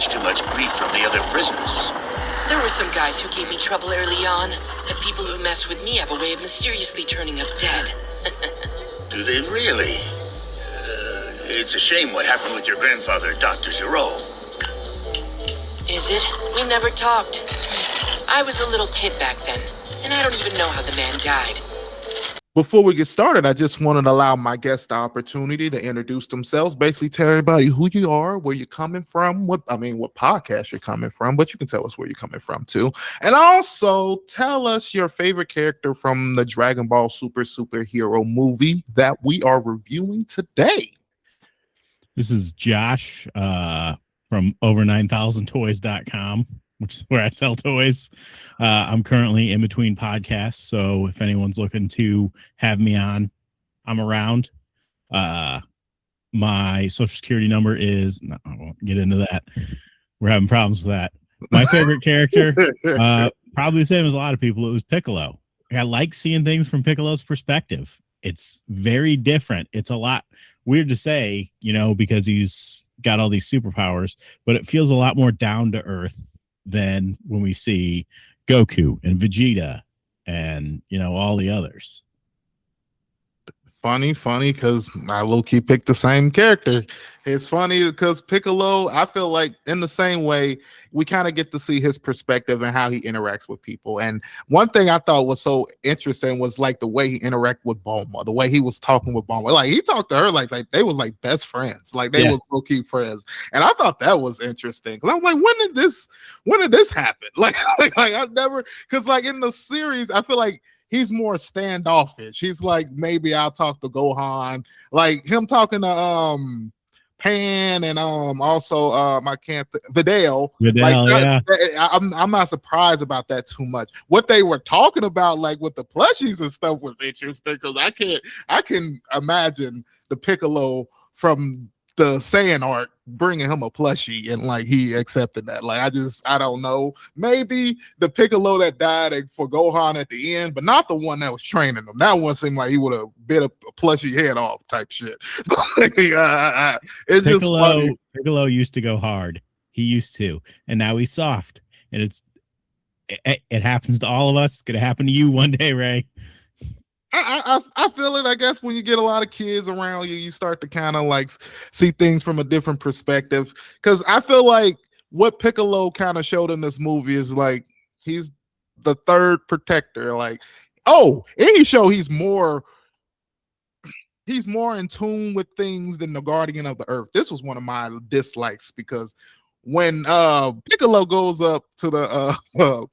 catch too much grief from the other prisoners. There were some guys who gave me trouble early on. The people who mess with me have a way of mysteriously turning up dead. Do they really? It's a shame what happened with your grandfather, Dr. Zero. Is it? We never talked. I was a little kid back then, and I don't even know how the man died. Before we get started, I just wanted to allow my guests the opportunity to introduce themselves. Basically, tell everybody who you are, where you're coming from, what podcast you're coming from, but you can tell us where you're coming from too. And also tell us your favorite character from the Dragon Ball superhero movie that we are reviewing today. This is Josh from over9000toys.com, which is where I sell toys. I'm currently in between podcasts, so if anyone's looking to have me on, I'm around. My social security number is, no, I won't get into that. We're having problems with that. My favorite character, probably the same as a lot of people, it was Piccolo. I like seeing things from Piccolo's perspective. It's very different. It's a lot weird to say, because he's got all these superpowers, but it feels a lot more down to earth than when we see Goku and Vegeta and all the others. Funny because I low-key picked the same character. It's funny because Piccolo, I feel like in the same way, we kind of get to see his perspective and how he interacts with people. And one thing I thought was so interesting was like the way he interacted with Bulma, the way he was talking with Bulma. Like he talked to her like they was like best friends, like they was low-key friends. And I thought that was interesting because I was like, when did this happen? Like I never, because like in the series, I feel like he's more standoffish. He's like, maybe I'll talk to Gohan. Like him talking to Pan and also Videl. Like I'm not surprised about that too much. What they were talking about, like with the plushies and stuff, was interesting because I can imagine the Piccolo from the Saiyan arc bringing him a plushie and like he accepted that. Like I don't know. Maybe the Piccolo that died for Gohan at the end, but not the one that was training him. That one seemed like he would have bit a plushie head off type shit. It's just funny. Piccolo used to go hard. He used to, and now he's soft. And it happens to all of us. It's gonna happen to you one day, Ray. I feel it. I guess when you get a lot of kids around you, you start to kind of like see things from a different perspective. Because I feel like what Piccolo kind of showed in this movie is like he's the third protector. Like, any show he's more in tune with things than the Guardian of the Earth. This was one of my dislikes because when Piccolo goes up to the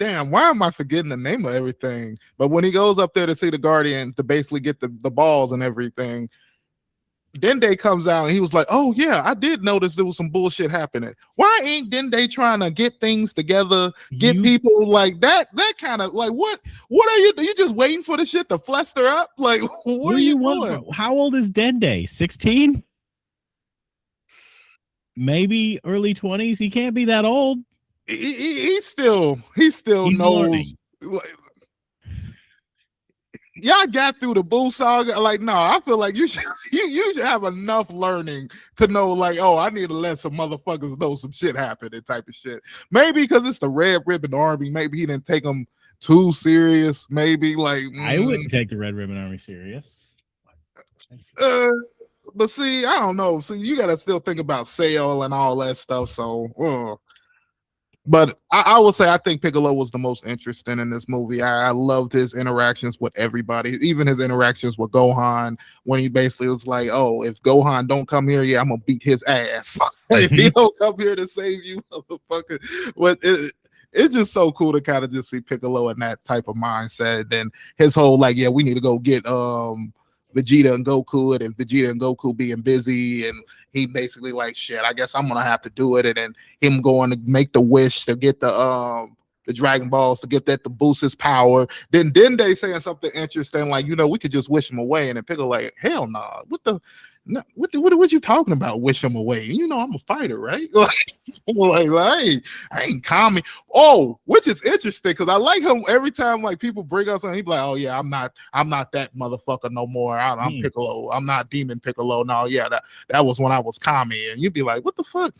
damn, why am I forgetting the name of everything? But when he goes up there to see the Guardian to basically get the balls and everything, Dende comes out and he was like, oh yeah, I did notice there was some bullshit happening. Why ain't Dende trying to get things together, get people like that kind of like what are you just waiting for the shit to fluster up? Like what are you doing? How old is Dende? 16? Maybe early 20s. He can't be that old. He still knows. Learning. Y'all got through the Boo saga. Like, no, I feel like you should have enough learning to know, like, I need to let some motherfuckers know some shit happened and type of shit. Maybe because it's the Red Ribbon Army. Maybe he didn't take them too serious. Maybe like I wouldn't take the Red Ribbon Army serious. But see, I don't know. See, you got to still think about sale and all that stuff. So. But I would say I think Piccolo was the most interesting in this movie. I loved his interactions with everybody, even his interactions with Gohan when he basically was like, if Gohan don't come here, I'm going to beat his ass. If he don't come here to save you, motherfucker. But it's just so cool to kind of just see Piccolo in that type of mindset. Then his whole we need to go get Vegeta and Goku, and Vegeta and Goku being busy, and he basically like, shit, I guess I'm gonna have to do it. And then him going to make the wish to get the Dragon Balls to get that to boost his power. Then they saying something interesting like, we could just wish him away. And then Piccolo like, hell no, what the No, what you talking about? Wish him away. You know I'm a fighter, right? I ain't calm. Oh, which is interesting because I like him every time like people bring us on. He be like, oh yeah, I'm not that motherfucker no more. I'm Piccolo. I'm not Demon Piccolo. No, yeah, that was when I was Kami. And you'd be like, what the fuck?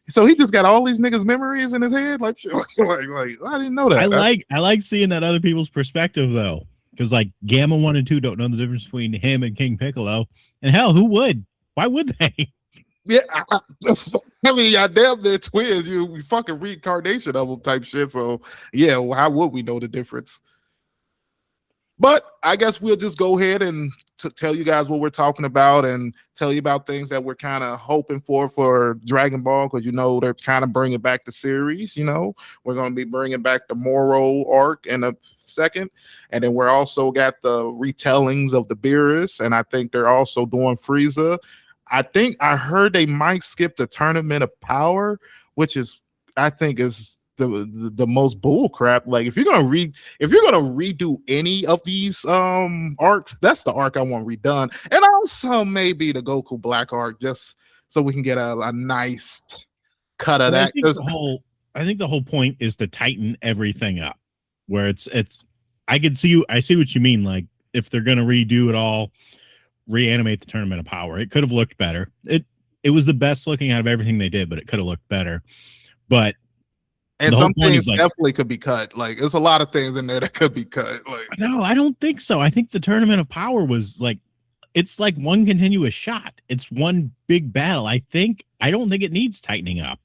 So he just got all these niggas' memories in his head. Like I didn't know that. I like seeing that other people's perspective though. Because like Gamma 1 and 2 don't know the difference between him and King Piccolo. And hell, who would? Why would they? Yeah, I mean, y'all damn they're twins. You fucking reincarnation of them type shit. So yeah, well, how would we know the difference? But I guess we'll just go ahead and tell you guys what we're talking about and tell you about things that we're kind of hoping for Dragon Ball, because they're kind of bringing back the series. We're going to be bringing back the Moro arc in a second, and then we're also got the retellings of the Beerus, and I think they're also doing Frieza. I think I heard they might skip the Tournament of Power, which I think is the most bull crap. Like if you're gonna redo any of these arcs, that's the arc I want redone, and also maybe the Goku Black arc, just so we can get a nice cut of that. I think the whole point is to tighten everything up, where it's I see what you mean. Like if they're gonna redo it all, reanimate the Tournament of Power, it could have looked better. It was the best looking out of everything they did, but it could have looked better. But and some things definitely could be cut. Like there's a lot of things in there that could be cut. Like no, I don't think so. I think the Tournament of Power was like, it's like one continuous shot. It's one big battle. I don't think it needs tightening up.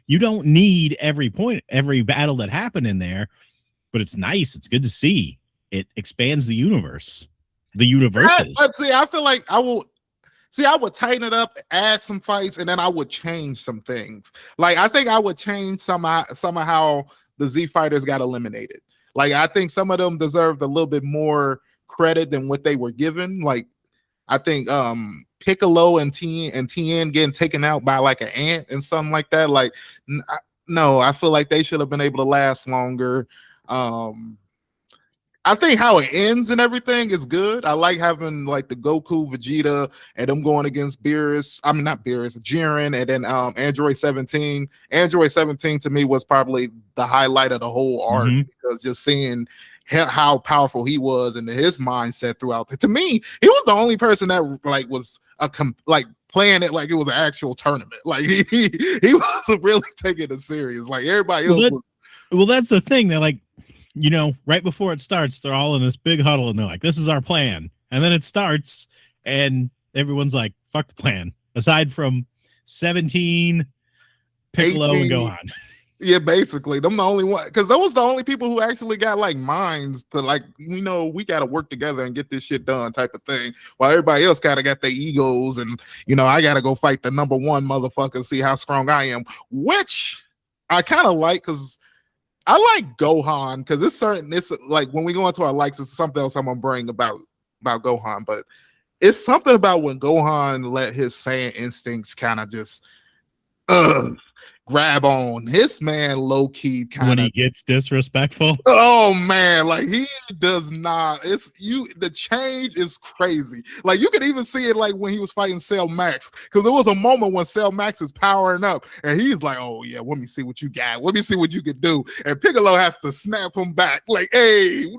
You don't need every battle that happened in there, but it's nice. It's good to see. It expands the universe. The universes. See, I feel like I would tighten it up, add some fights, and then I would change some things. Like I think I would change somehow the Z fighters got eliminated. Like I think some of them deserved a little bit more credit than what they were given. Like I think Piccolo and Tien getting taken out by like an ant and something like that. Like no, I feel like they should have been able to last longer. I think how it ends and everything is good. I like having like the Goku, Vegeta, and them going against Beerus. I mean, not Beerus, Jiren, and then Android 17. Android 17 to me was probably the highlight of the whole arc, because just seeing how powerful he was and his mindset throughout. To me, he was the only person that like was playing it like it was an actual tournament. Like he was really taking it serious. Like everybody else was. Well, that's the thing. They're like, right before it starts, they're all in this big huddle and they're like, this is our plan. And then it starts and everyone's like, fuck the plan. Aside from 17, Piccolo, 18, and Gohan. Yeah, basically. Them the only one, because those the only people who actually got like minds to like, we got to work together and get this shit done type of thing. While everybody else kind of got their egos and, I got to go fight the number one motherfucker, see how strong I am, which I kind of like, because I like Gohan because it's like when we go into our likes, it's something else I'm gonna bring about Gohan, but it's something about when Gohan let his Saiyan instincts kind of just grab on his man low key kind of when he gets disrespectful. Oh man, like he does not. The change is crazy. Like you can even see it like when he was fighting Cell Max, because there was a moment when Cell Max is powering up and he's like, oh yeah, let me see what you got. Let me see what you can do. And Piccolo has to snap him back. Like, hey,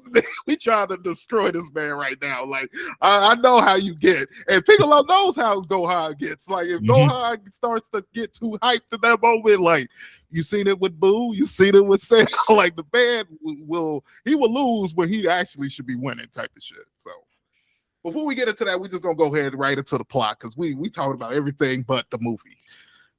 we trying to destroy this man right now. Like, I know how you get. And Piccolo knows how Gohan gets. Like if Gohan starts to get too hyped in that moment, like you seen it with Boo, you seen it with Sam. Like the man will lose when he actually should be winning type of shit. So before we get into that, we're just gonna go ahead right into the plot, because we talked about everything but the movie.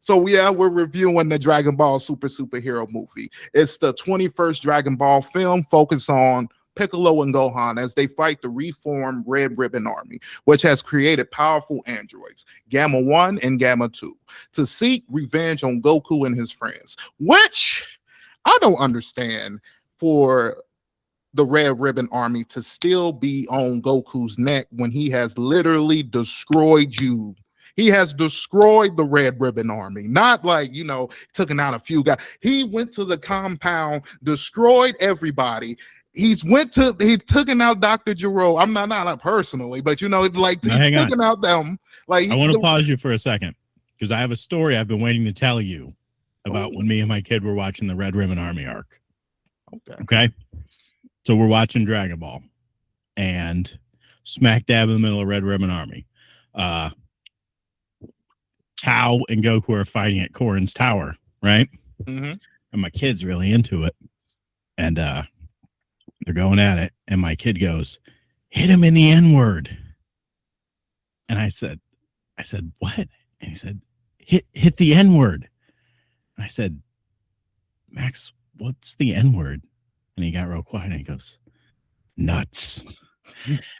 So yeah, we're reviewing the Dragon Ball Superhero movie. It's the 21st Dragon Ball film focused on Piccolo and Gohan as they fight the reformed Red Ribbon Army, which has created powerful androids, Gamma 1 and Gamma 2, to seek revenge on Goku and his friends, which I don't understand for the Red Ribbon Army to still be on Goku's neck when he has literally destroyed you. He has destroyed the Red Ribbon Army, not like, taking out a few guys. He went to the compound, destroyed everybody, he's taken out Dr. Gero. I'm not personally, but like Now, he's taken out them. Like I want to pause you for a second because I have a story I've been waiting to tell you about when me and my kid were watching the Red Ribbon Army arc. Okay. So we're watching Dragon Ball, and smack dab in the middle of Red Ribbon Army, Tao and Goku are fighting at Korin's tower, right? Mm-hmm. And my kid's really into it, and they're going at it, and my kid goes, "Hit him in the N-word." And I said, "What?" And he said, hit the N-word. And I said, "Max, what's the N-word?" And he got real quiet and he goes, "Nuts."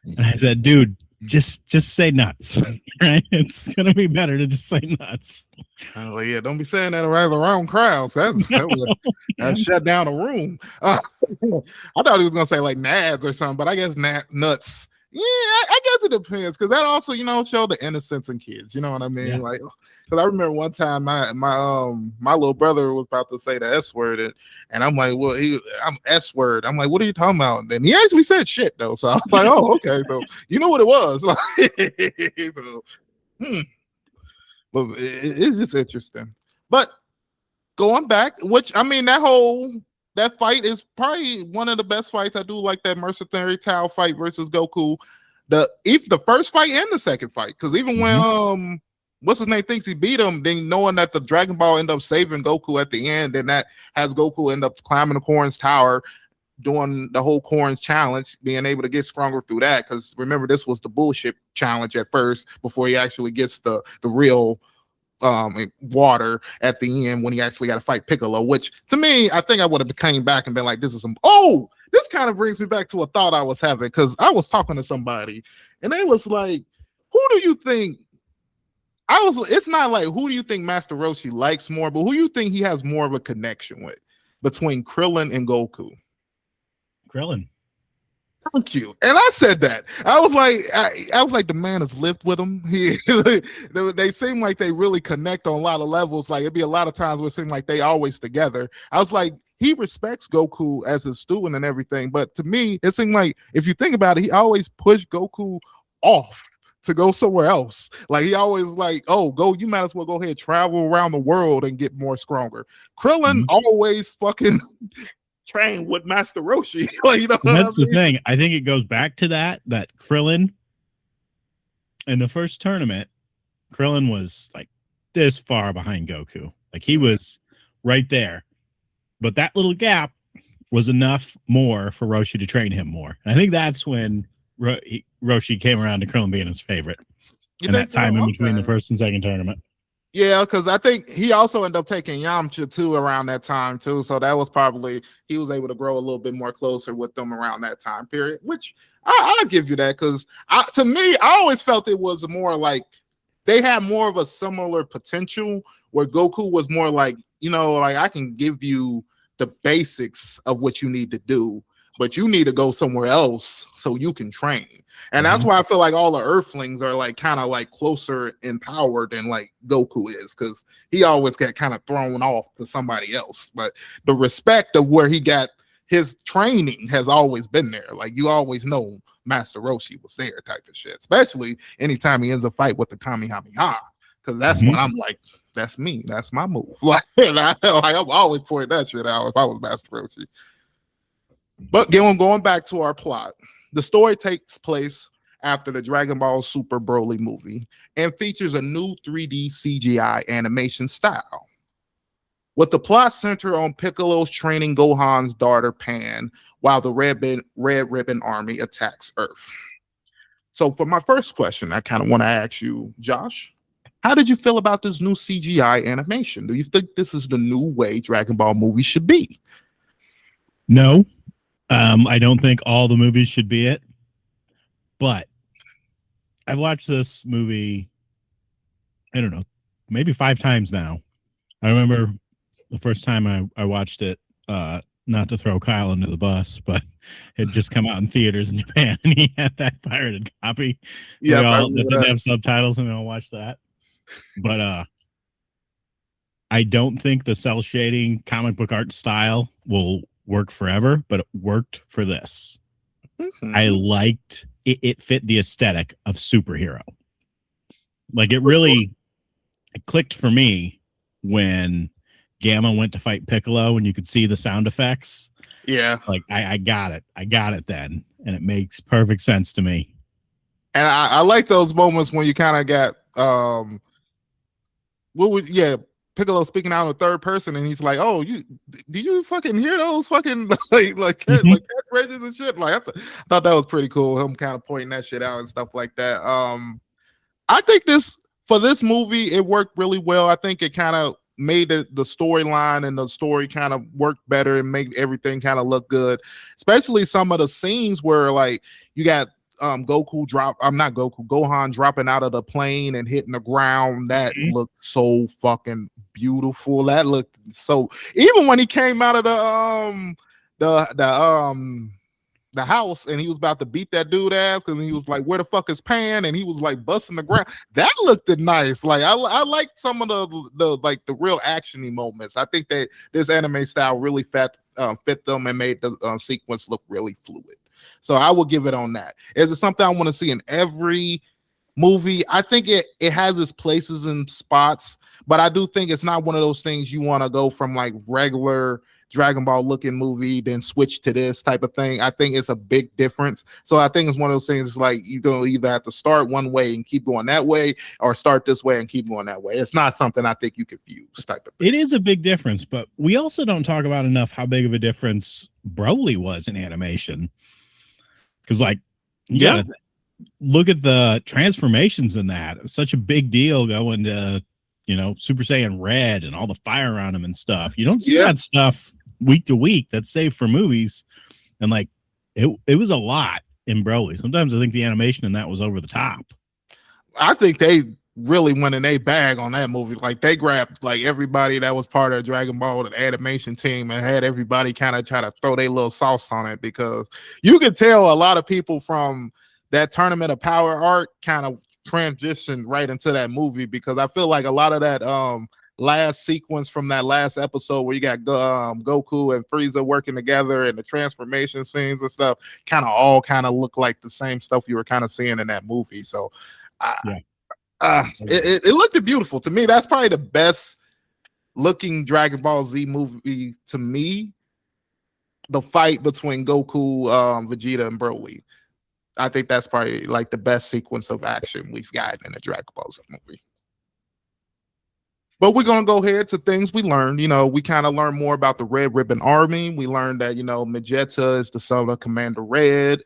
And I said, "Dude, just say nuts." Right? It's gonna be better to just say nuts. Oh yeah, don't be saying that around crowds. That shut down a room. I thought he was gonna say like nads or something, but I guess nuts. Yeah, I guess it depends because that also, show the innocence in kids. You know what I mean? Yeah. Like, because I remember one time my little brother was about to say the S word, and I'm like, well, I'm S word. I'm like, what are you talking about? And he actually said shit though, so I was like, oh, okay, so you know what it was. But it's just interesting. But going back, that fight is probably one of the best fights. I do like that Mercenary Tao fight versus Goku. The first fight and the second fight, because even when what's his name thinks he beat him, then knowing that the Dragon Ball end up saving Goku at the end, and that has Goku end up climbing the Korin's tower, doing the whole Korin's challenge, being able to get stronger through that. Because remember, this was the bullshit challenge at first before he actually gets the real water at the end when he actually got to fight Piccolo, which to me, I think I would have came back and been like, this kind of brings me back to a thought I was having, because I was talking to somebody and they was like, who do you think it's not like who do you think Master Roshi likes more, but who do you think he has more of a connection with between Krillin and Goku? Krillin. Thank you. And I said that. I was like, the man has lived with him. They seem like they really connect on a lot of levels. Like it'd be a lot of times where it seemed like they always together. I was like, he respects Goku as his student and everything. But to me, it seemed like if you think about it, he always pushed Goku off to go somewhere else. Like he always like, oh, you might as well go ahead, travel around the world and get more stronger. Krillin always fucking train with Master Roshi. That's the thing. I think it goes back to that Krillin in the first tournament, Krillin was like this far behind Goku. Like he was right there. But that little gap was enough more for Roshi to train him more. And I think that's when Roshi came around to Krillin being his favorite. And that time in between the first and second tournament. Yeah, because I think he also ended up taking Yamcha too around that time too. So that was probably, he was able to grow a little bit more closer with them around that time period, which I'll give you that, because to me, I always felt it was more like they had more of a similar potential, where Goku was more like, like I can give you the basics of what you need to do, but you need to go somewhere else so you can train. And that's why I feel like all the Earthlings are like kind of like closer in power than like Goku is, because he always got kind of thrown off to somebody else. But the respect of where he got his training has always been there. Like you always know Master Roshi was there type of shit, especially anytime he ends a fight with the Kamehameha, because that's when I'm like, that's me. That's my move. Like I'm always pointing that shit out if I was Master Roshi. But going back to our plot, the story takes place after the Dragon Ball Super Broly movie and features a new 3D CGI animation style, with the plot center on Piccolo's training Gohan's daughter Pan while the Red Ribbon Army attacks Earth. So for my first question, I kind of want to ask you, Josh, how did you feel about this new CGI animation? Do you think this is the new way Dragon Ball movies should be? No. I don't think all the movies should be it, but I've watched this movie, I don't know, maybe 5 times now. I remember the first time I watched it, not to throw Kyle under the bus, but it just come out in theaters in Japan, and he had that pirated copy. Yeah, that didn't have subtitles, and we all watched that. But I don't think the cell shading comic book art style will work forever, but it worked for this. Mhm. I liked it. It fit the aesthetic of superhero. Like it really it clicked for me when Gamma went to fight Piccolo and you could see the sound effects. Yeah. Like I got it. I got it then. And it makes perfect sense to me. And I like those moments when you kind of got Piccolo speaking out in the third person, and he's like, "Oh, did you fucking hear those fucking like catchphrases and shit?" Like I thought that was pretty cool. Him kind of pointing that shit out and stuff like that. I think for this movie, it worked really well. I think it kind of made the storyline and the story kind of work better and make everything kind of look good. Especially some of the scenes where like you got Gohan dropping out of the plane and hitting the ground. That looked so fucking beautiful. That looked so, even when he came out of the house and he was about to beat that dude ass because he was like, "Where the fuck is Pan?" and he was like busting the ground. That looked nice. Like I like some of the like the real actiony moments. I think that this anime style really fit them and made the sequence look really fluid. So I will give it on that. Is it something I want to see in every movie? I think it has its places and spots, but I do think it's not one of those things you want to go from like regular Dragon Ball looking movie then switch to this type of thing. I think it's a big difference. So I think it's one of those things like you're going to either have to start one way and keep going that way, or start this way and keep going that way. It's not something I think you could fuse type of thing. It is a big difference, but we also don't talk about enough how big of a difference Broly was in animation. Because like you gotta look at the transformations in that. It was such a big deal going to Super Saiyan Red and all the fire around him and stuff. You don't see that stuff week to week. That's saved for movies, and like it was a lot in Broly. Sometimes I think the animation in that was over the top. I think they really went in their bag on that movie. Like they grabbed like everybody that was part of Dragon Ball the animation team and had everybody kind of try to throw their little sauce on it, because you could tell a lot of people from that Tournament of Power arc kind of transitioned right into that movie, because I feel like a lot of that last sequence from that last episode where you got Goku and Frieza working together and the transformation scenes and stuff kind of look like the same stuff you were kind of seeing in that movie. So it looked beautiful to me. That's probably the best looking Dragon Ball Z movie to me. The fight between Goku, Vegeta, and Broly. I think that's probably like the best sequence of action we've gotten in a Dragon Ball Z movie. But we're gonna go ahead to things we learned. We kind of learned more about the Red Ribbon Army. We learned that Vegeta is the son of Commander Red,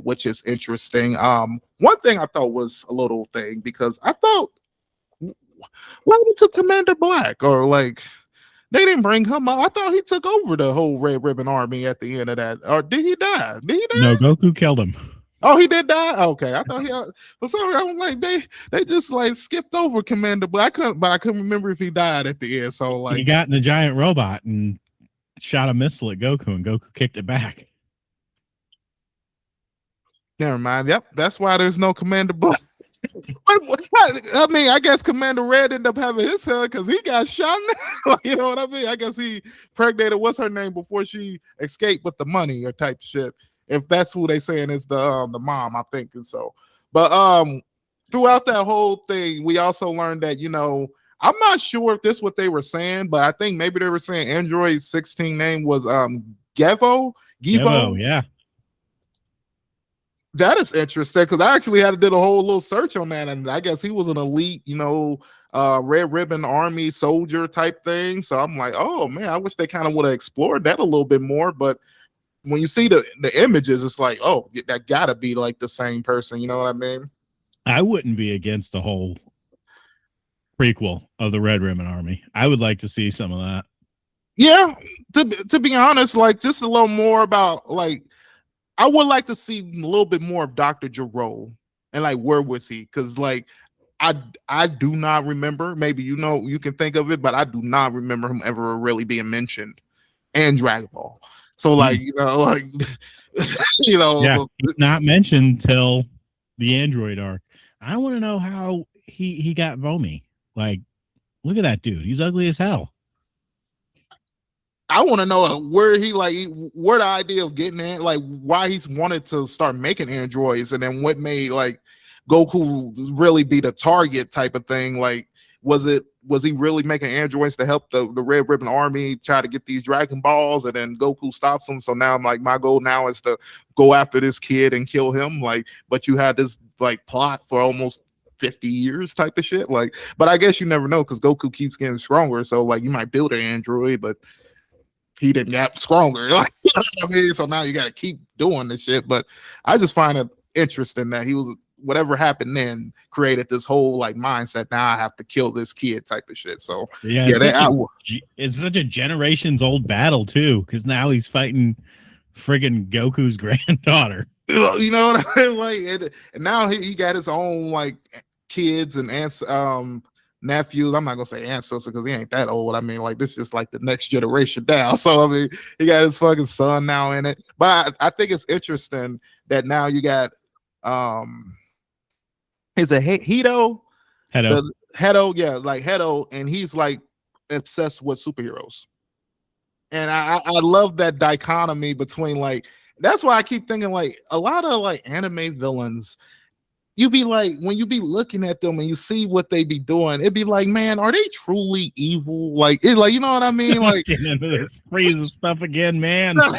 which is interesting. One thing I thought was a little thing, because I thought, what happened to Commander Black? Or like they didn't bring him up. I thought he took over the whole Red Ribbon Army at the end of that. Or did he die? No, Goku killed him. Oh, he did die? Okay. I thought for some reason I was like, they just like skipped over Commander Black. I couldn't remember if he died at the end. So like he got in a giant robot and shot a missile at Goku, and Goku kicked it back. Never mind. Yep, that's why there's no Commander Black. I mean, I guess Commander Red ended up having his hair because he got shot. You know what I mean? I guess he impregnated what's her name before she escaped with the money or type shit. If that's who they saying is the mom, I'm thinking so. But throughout that whole thing, we also learned that I'm not sure if this is what they were saying, but I think maybe they were saying Android 16 name was Gevo. Yeah. That is interesting, because I actually had to do a whole little search on that, and I guess he was an elite, Red Ribbon Army soldier type thing. So I'm like, oh man, I wish they kind of would have explored that a little bit more. But when you see the images, it's like, oh, that gotta be like the same person. You know what I mean? I wouldn't be against the whole prequel of the Red Ribbon Army. I would like to see some of that. Yeah, to be honest, like just a little more about like, I would like to see a little bit more of Dr. Gero and like where was he? Because like I do not remember. Maybe you can think of it, but I do not remember him ever really being mentioned in Dragon Ball. So like yeah, he's not mentioned till the Android arc. I want to know how he got Vomi. Like, look at that dude. He's ugly as hell. I want to know where where the idea of getting in, like why he's wanted to start making androids, and then what made like Goku really be the target type of thing. Like, was he really making androids to help the Red Ribbon Army try to get these Dragon Balls, and then Goku stops him? So now I'm like, my goal now is to go after this kid and kill him. Like, but you had this like plot for almost 50 years type of shit. Like, but I guess you never know because Goku keeps getting stronger. So like, you might build an android, but he didn't get stronger. Like, you know what I mean? So now you got to keep doing this shit. But I just find it interesting that he was, whatever happened then created this whole like mindset. Now I have to kill this kid type of shit. So yeah, it's such a generations old battle too, because now he's fighting friggin' Goku's granddaughter. You know what I mean? Like, and now he got his own like kids and aunts, nephews. I'm not gonna say ancestor because he ain't that old. I mean, like, this is just like the next generation down. So I mean, he got his fucking son now in it. But I think it's interesting that now you got is it Hedo? Hedo, yeah, like Hedo, and he's like obsessed with superheroes. And I love that dichotomy between like, that's why I keep thinking like a lot of like anime villains, you be like, when you be looking at them and you see what they be doing, it'd be like, man, are they truly evil? Like, you know what I mean? Like, getting into this Frieza stuff again, man. No,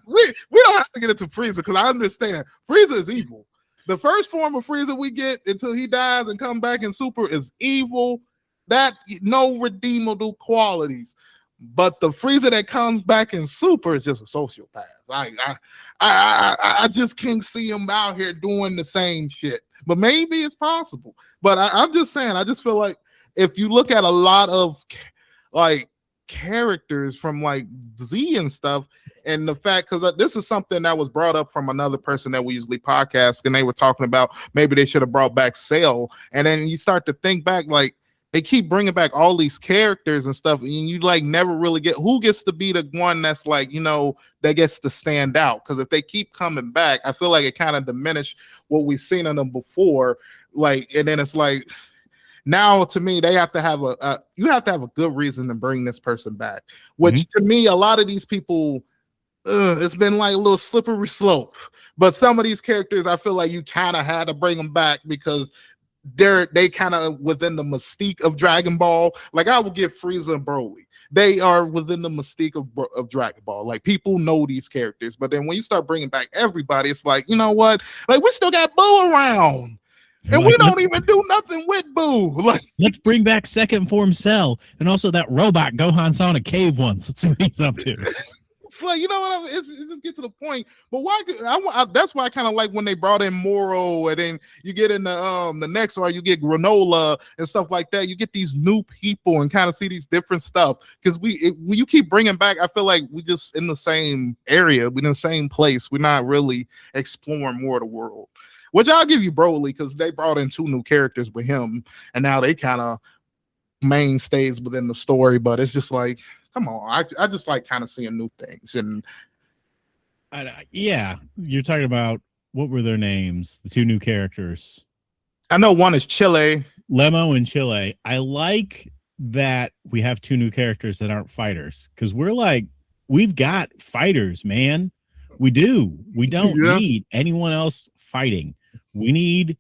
we don't have to get into Frieza because I understand Frieza is evil. The first form of Frieza we get until he dies and come back in Super is evil. That no redeemable qualities. But the Frieza that comes back in Super is just a sociopath. Like, I just can't see him out here doing the same shit. But maybe it's possible. But I'm just saying, I just feel like if you look at a lot of like characters from like Z and stuff, and the fact, because this is something that was brought up from another person that we usually podcast, and they were talking about maybe they should have brought back Cell. And then you start to think back, like, they keep bringing back all these characters and stuff, and you like never really get who gets to be the one that's like, you know, that gets to stand out. Because if they keep coming back, I feel like it kind of diminished what we've seen in them before. Like, and then it's like, now to me, they have to have you have to have a good reason to bring this person back. Which to me, a lot of these people, it's been like a little slippery slope. But some of these characters, I feel like you kind of had to bring them back because they kind of within the mystique of Dragon Ball. Like, I will give Frieza and Broly. They are within the mystique of Dragon Ball. Like, people know these characters, but then when you start bringing back everybody, it's like, you know what? Like, we still got Boo around, and we don't even do nothing with Boo. Like, let's bring back second form Cell, and also that robot Gohan saw in a cave once. Let's see what he's up to. It's like, you know what I mean? It's just get to the point. But why? That's why I kind of like when they brought in Moro, and then you get in the next, or you get Granola and stuff like that. You get these new people and kind of see these different stuff. Because when you keep bringing back, I feel like we just in the same area, we're in the same place. We're not really exploring more of the world. Which I'll give you Broly, because they brought in 2 new characters with him, and now they kind of mainstays within the story. But it's just like, come on, I just like kind of seeing new things. And yeah, you're talking about, what were their names? The 2 new characters. I know one is Chile. Lemo and Chile. I like that we have 2 new characters that aren't fighters, because we're like, we've got fighters, man. We do. We don't need anyone else fighting. We need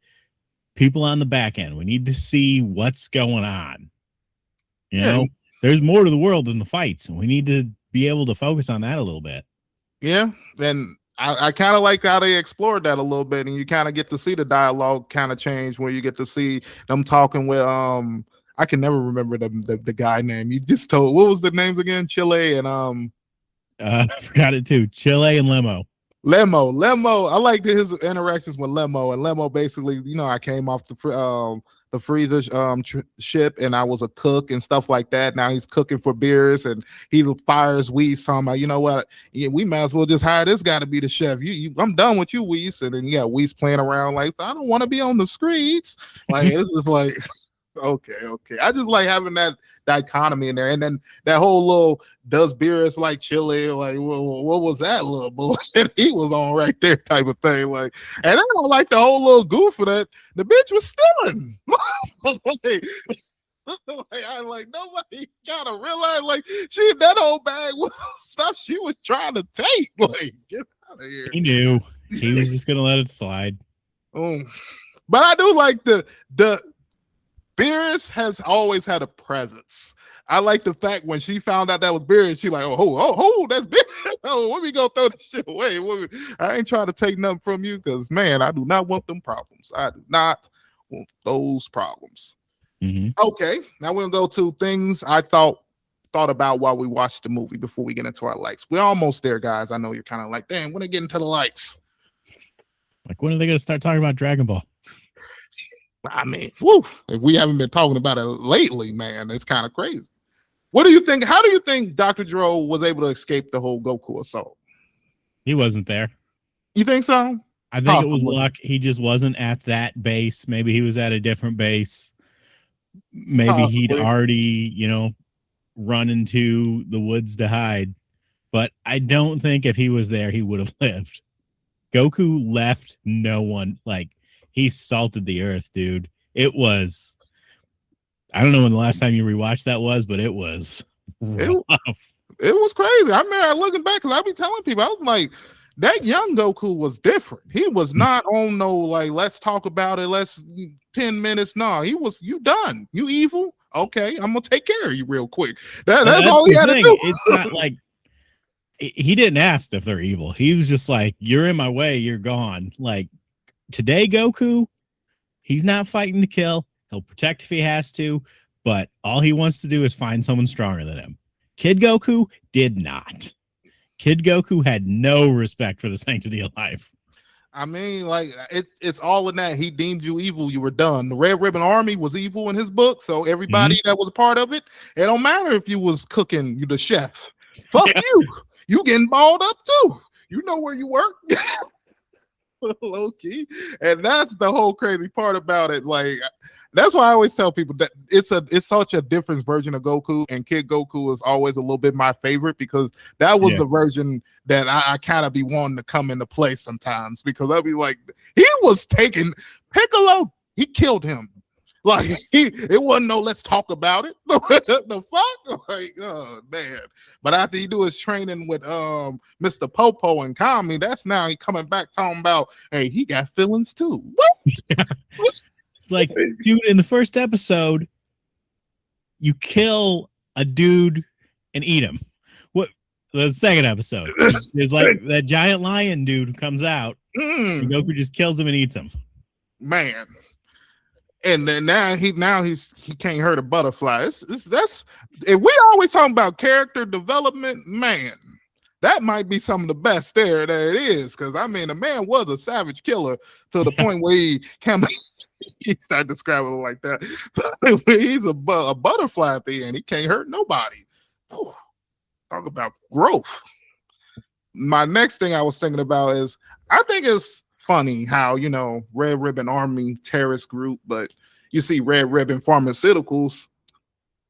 people on the back end. We need to see what's going on. You know, there's more to the world than the fights, and we need to be able to focus on that a little bit. Yeah, and I kind of like how they explored that a little bit, and you kind of get to see the dialogue kind of change, where you get to see them talking with I can never remember the guy name. You just told, what was the names again? Chile and I forgot it too. Chile and Lemo. I liked his interactions with Lemo, and Lemo basically, you know, I came off the Frieza ship, and I was a cook and stuff like that. Now he's cooking for Beerus, and he fires Whis, talking about, you know what, we might as well just hire this guy to be the chef. I'm done with you, Whis. And then you got Whis playing around like, I don't want to be on the streets. Like, this is like, okay. I just like having that dichotomy in there, and then that whole little, does Beerus like Chile? Like, what was that little bullshit he was on right there type of thing? Like, and I don't like the whole little goof of that. The bitch was stealing. I like nobody gotta realize like that whole bag was stuff she was trying to take. Like, get out of here. He knew he was just gonna let it slide. But I do like the Beerus has always had a presence. I like the fact when she found out that was Beerus, she like, oh, that's Beerus. Oh, let me go throw this shit away. I ain't trying to take nothing from you because, man, I do not want them problems. I do not want those problems. Mm-hmm. Okay, now we're gonna go to things I thought about while we watched the movie before we get into our likes. We're almost there, guys. I know you're kind of like, damn, when are they getting to the likes? Like, when are they gonna start talking about Dragon Ball? I mean, if we haven't been talking about it lately, man, it's kind of crazy. What do you think? How do you think Dr. Gero was able to escape the whole Goku assault? He wasn't there. You think so? I think it was luck. He just wasn't at that base. Maybe he was at a different base. Maybe he'd already, run into the woods to hide. But I don't think if he was there, he would have lived. Goku left no one. Like, he salted the earth, dude. It was, I don't know when the last time you rewatched that was, but it was rough. It was crazy. I remember looking back because I be telling people, I was like, that young Goku was different. He was not on no, like, let's talk about it. Let's 10 minutes. No, he was, you done. You evil. Okay, I'm going to take care of you real quick. That's all he had to do. It's not like, he didn't ask if they're evil. He was just like, you're in my way. You're gone. Like, today, Goku, he's not fighting to kill. He'll protect if he has to, but all he wants to do is find someone stronger than him. Kid Goku did not. Kid Goku had no respect for the sanctity of life. I mean, like, it's all in that. He deemed you evil. You were done. The Red Ribbon Army was evil in his book, so everybody that was a part of it, it don't matter if you was cooking, you the chef. Fuck you. You getting balled up too. You know where you work. Low key. And that's the whole crazy part about it. Like, that's why I always tell people that it's such a different version of Goku, and Kid Goku is always a little bit my favorite because that was the version that I kind of be wanting to come into play sometimes, because I'll be like, he was taking Piccolo, he killed him. Like, it wasn't no let's talk about it. The fuck? Like, oh man. But after he do his training with Mr. Popo and Kami, that's now he coming back talking about, hey, he got feelings too. What? It's like, dude, in the first episode, you kill a dude and eat him. What? The second episode, there's like that giant lion dude comes out, and Goku just kills him and eats him. Man. And then now he can't hurt a butterfly. That's if we always talking about character development, man, that might be some of the best there that it is. Because I mean, the man was a savage killer to the point where he started describing it like that. He's a butterfly at the end. He can't hurt nobody. Whew. Talk about growth. My next thing I was thinking about is, I think it's funny how, Red Ribbon Army terrorist group, but you see Red Ribbon Pharmaceuticals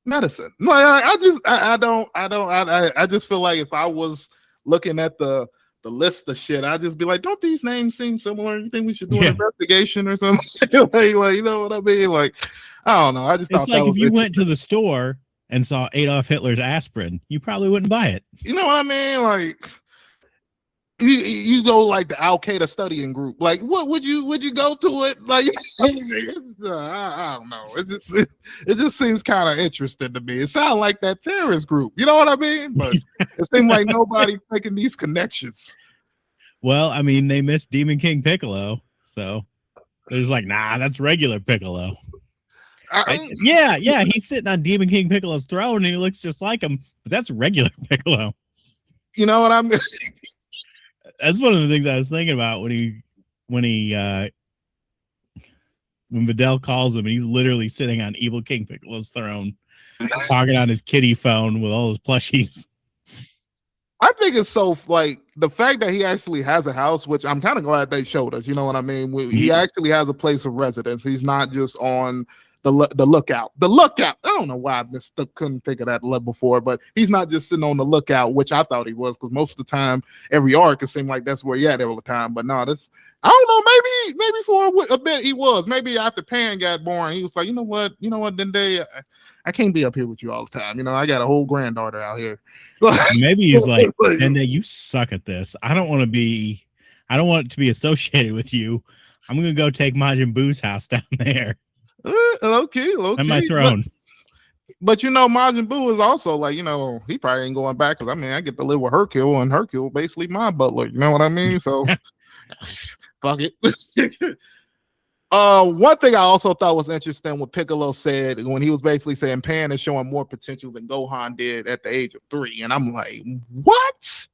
medicine. Like, I just feel like if I was looking at the list of shit, I'd just be like, don't these names seem similar? You think we should do an investigation or something? like, you know what I mean? Like, I don't know. I just thought it's like if you went to the store and saw Adolf Hitler's aspirin, you probably wouldn't buy it. You know what I mean? Like, you go like the Al Qaeda studying group. Like, what would you go to it? Like, I don't know. It just seems kind of interesting to me. It sounds like that terrorist group. You know what I mean? But it seems like nobody's making these connections. Well, I mean, they missed Demon King Piccolo, so they're just like, nah, that's regular Piccolo. Yeah, he's sitting on Demon King Piccolo's throne and he looks just like him, but that's regular Piccolo. You know what I mean? That's one of the things I was thinking about when Videl calls him and he's literally sitting on Evil King Piccolo's throne, talking on his kitty phone with all his plushies. I think it's so, like, the fact that he actually has a house, which I'm kind of glad they showed us. You know what I mean? He actually has a place of residence. He's not just on the lookout. The lookout. I don't know why couldn't think of that before, but he's not just sitting on the lookout, which I thought he was, because most of the time, every arc it seemed like that's where he at all the time. But no, this I don't know. Maybe for a bit he was. Maybe after Pan got born, he was like, you know what, Dende, I can't be up here with you all the time. I got a whole granddaughter out here. Maybe he's like, Dende, you suck at this. I don't want it to be associated with you. I'm gonna go take Majin Buu's house down there. Okay. And my throne. But Majin Buu is also like, he probably ain't going back, because I get to live with Hercule, and Hercule basically my butler. You know what I mean? So fuck it. One thing I also thought was interesting, what Piccolo said when he was basically saying Pan is showing more potential than Gohan did at the age of 3. And I'm like, what?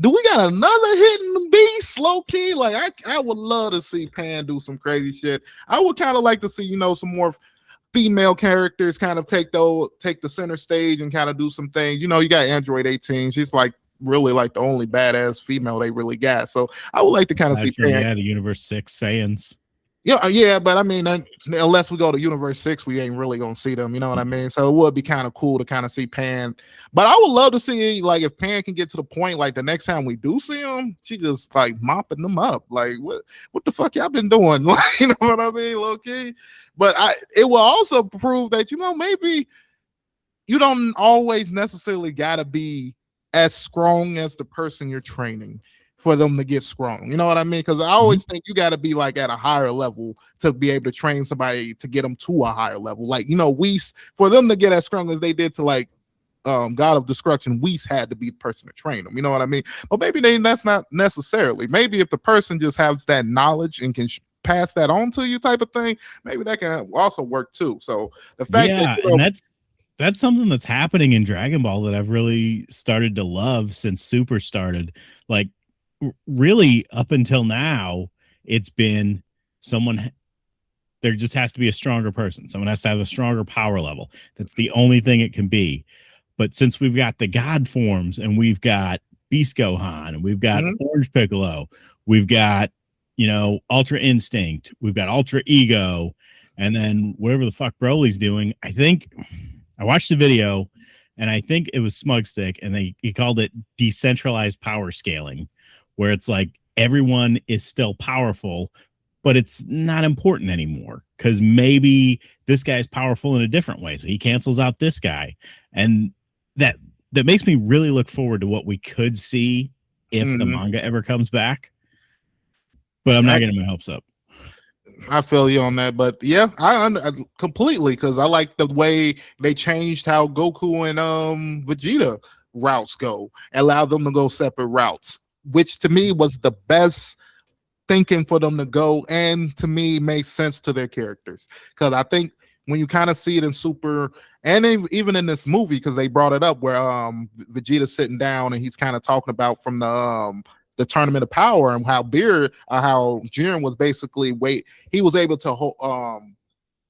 Do we got another hidden beast, low key? Like, I would love to see Pan do some crazy shit. I would kind of like to see, some more female characters kind of take the center stage and kind of do some things. You got Android 18. She's like really like the only badass female they really got. So I would like to kind of see Pan. Yeah, the Universe 6 Saiyans. Yeah, but unless we go to Universe 6, we ain't really gonna see them. You know what I mean? So it would be kind of cool to kind of see Pan. But I would love to see, like, if Pan can get to the point, like, the next time we do see him, she just like mopping them up. Like, what the fuck y'all been doing? Like, you know what I mean, low key. But it will also prove that maybe you don't always necessarily gotta be as strong as the person you're training for them to get strong. You know what I mean? Because I always think you got to be like at a higher level to be able to train somebody to get them to a higher level. Like, Whis, for them to get as strong as they did to like God of Destruction, Whis had to be the person to train them. You know what I mean? But maybe that's not necessarily. Maybe if the person just has that knowledge and can pass that on to you type of thing, maybe that can also work too. So the fact and that's something that's happening in Dragon Ball that I've really started to love since Super started. Like, really, up until now, it's been there just has to be a stronger person. Someone has to have a stronger power level. That's the only thing it can be. But since we've got the God forms, and we've got Beast Gohan, and we've got Orange Piccolo, we've got, Ultra Instinct, we've got Ultra Ego, and then whatever the fuck Broly's doing. I think I watched the video, and I think it was Smugstick, and he called it decentralized power scaling, where it's like everyone is still powerful, but it's not important anymore, because maybe this guy's powerful in a different way, so he cancels out this guy. And that makes me really look forward to what we could see if the manga ever comes back. But I'm not getting my hopes up. I feel you on that, but yeah, I completely, because I like the way they changed how Goku and Vegeta routes go, allow them to go separate routes, which to me was the best thinking for them to go, and to me makes sense to their characters. Because I think when you kind of see it in Super, and even in this movie, because they brought it up where Vegeta's sitting down and he's kind of talking about from the Tournament of Power, and how Jiren was basically he was able to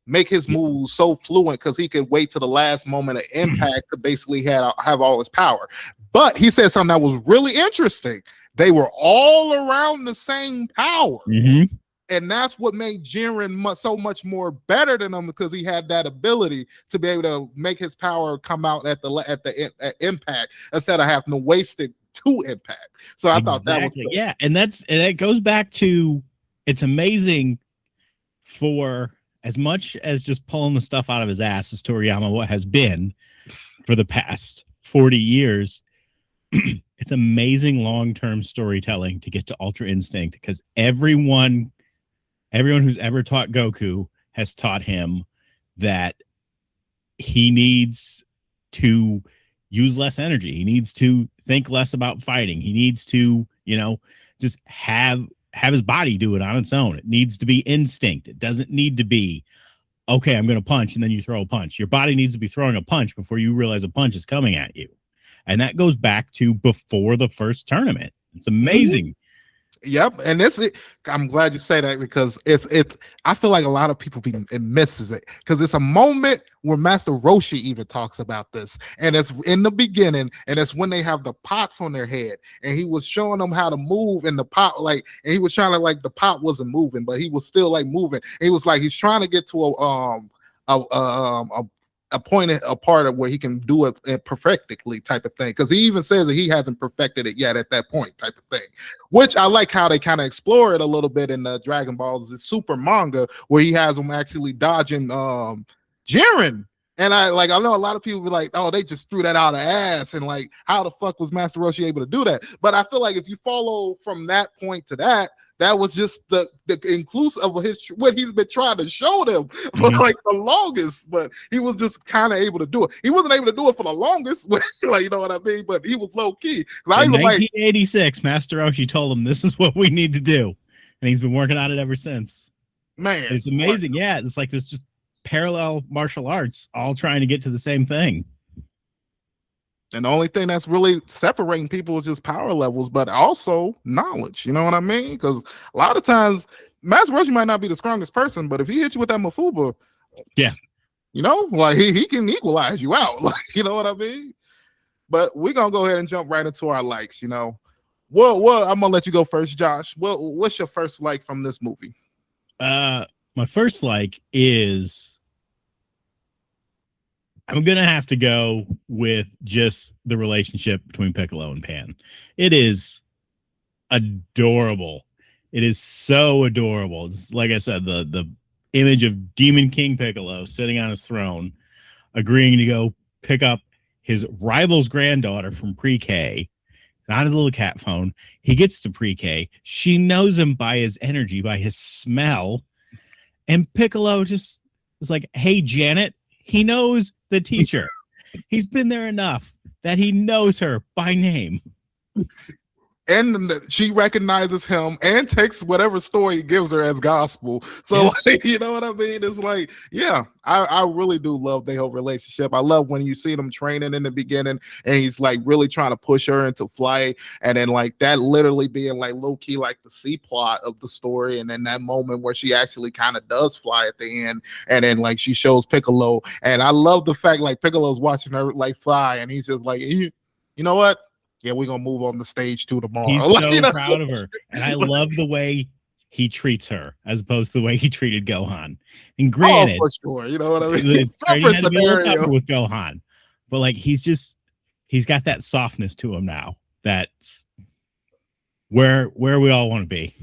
make his moves so fluent because he could wait to the last moment of impact to basically have all his power. But he said something that was really interesting. They were all around the same power. And that's what made Jiren so much more better than him, because he had that ability to be able to make his power come out at impact instead of having to waste it to impact. So I thought that was cool. Yeah, and it goes back to, it's amazing, for as much as just pulling the stuff out of his ass as Toriyama has been for the past 40 years. It's amazing long-term storytelling to get to Ultra Instinct, because everyone who's ever taught Goku has taught him that he needs to use less energy. He needs to think less about fighting. He needs to, just have his body do it on its own. It needs to be instinct. It doesn't need to be, okay, I'm going to punch, and then you throw a punch. Your body needs to be throwing a punch before you realize a punch is coming at you. And that goes back to before the first tournament. It's amazing. Yep, and I'm glad you say that, because I feel like a lot of people misses it, because it's a moment where Master Roshi even talks about this, and it's in the beginning, and it's when they have the pots on their head, and he was showing them how to move in the pot, and he was trying to, the pot wasn't moving, but he was still moving. And he was he's trying to get to a part of where he can do it perfectly type of thing, because he even says that he hasn't perfected it yet at that point type of thing, which I like how they kind of explore it a little bit in the Dragon Ball Super manga, where he has him actually dodging Jiren. And I know a lot of people be like, oh, they just threw that out of ass, and like, how the fuck was Master Roshi able to do that? But I feel like if you follow from that point to that was just the inclusive of what he's been trying to show them for like the longest. But he was just kind of able to do it. He wasn't able to do it for the longest, like, you know what I mean? But he was low key. In 1986, Master Roshi told him this is what we need to do, and he's been working on it ever since. Man, it's amazing. Yeah, it's like this just parallel martial arts all trying to get to the same thing. And the only thing that's really separating people is just power levels, but also knowledge. You know what I mean? Because a lot of times, Master Roshi might not be the strongest person, but if he hits you with that Mafuba, yeah, you know, like he can equalize you out. Like, you know what I mean? But we're gonna go ahead and jump right into our likes. You know, well, I'm gonna let you go first, Josh. What's your first like from this movie? My first like is, I'm going to have to go with just the relationship between Piccolo and Pan. It is adorable. It is so adorable. It's, like I said, the image of Demon King Piccolo sitting on his throne, agreeing to go pick up his rival's granddaughter from pre-K on his little cat phone. He gets to pre-K. She knows him by his energy, by his smell. And Piccolo just was like, hey, Janet. He knows the teacher. He's been there enough that he knows her by name. And she recognizes him and takes whatever story he gives her as gospel. So, like, you know what I mean? It's like, yeah, I really do love their whole relationship. I love when you see them training in the beginning and he's like really trying to push her into flight. And then like that literally being like low key, like the C plot of the story. And then that moment where she actually kind of does fly at the end. And then like she shows Piccolo. And I love the fact like Piccolo's watching her like fly. And he's just like, you know what? Yeah, we're gonna move on the stage 2 tomorrow. He's so proud of her. And I love the way he treats her as opposed to the way he treated Gohan. And granted, for sure, you know what I mean? It's had to be a little tougher with Gohan. But like he's got that softness to him now. That's where we all want to be.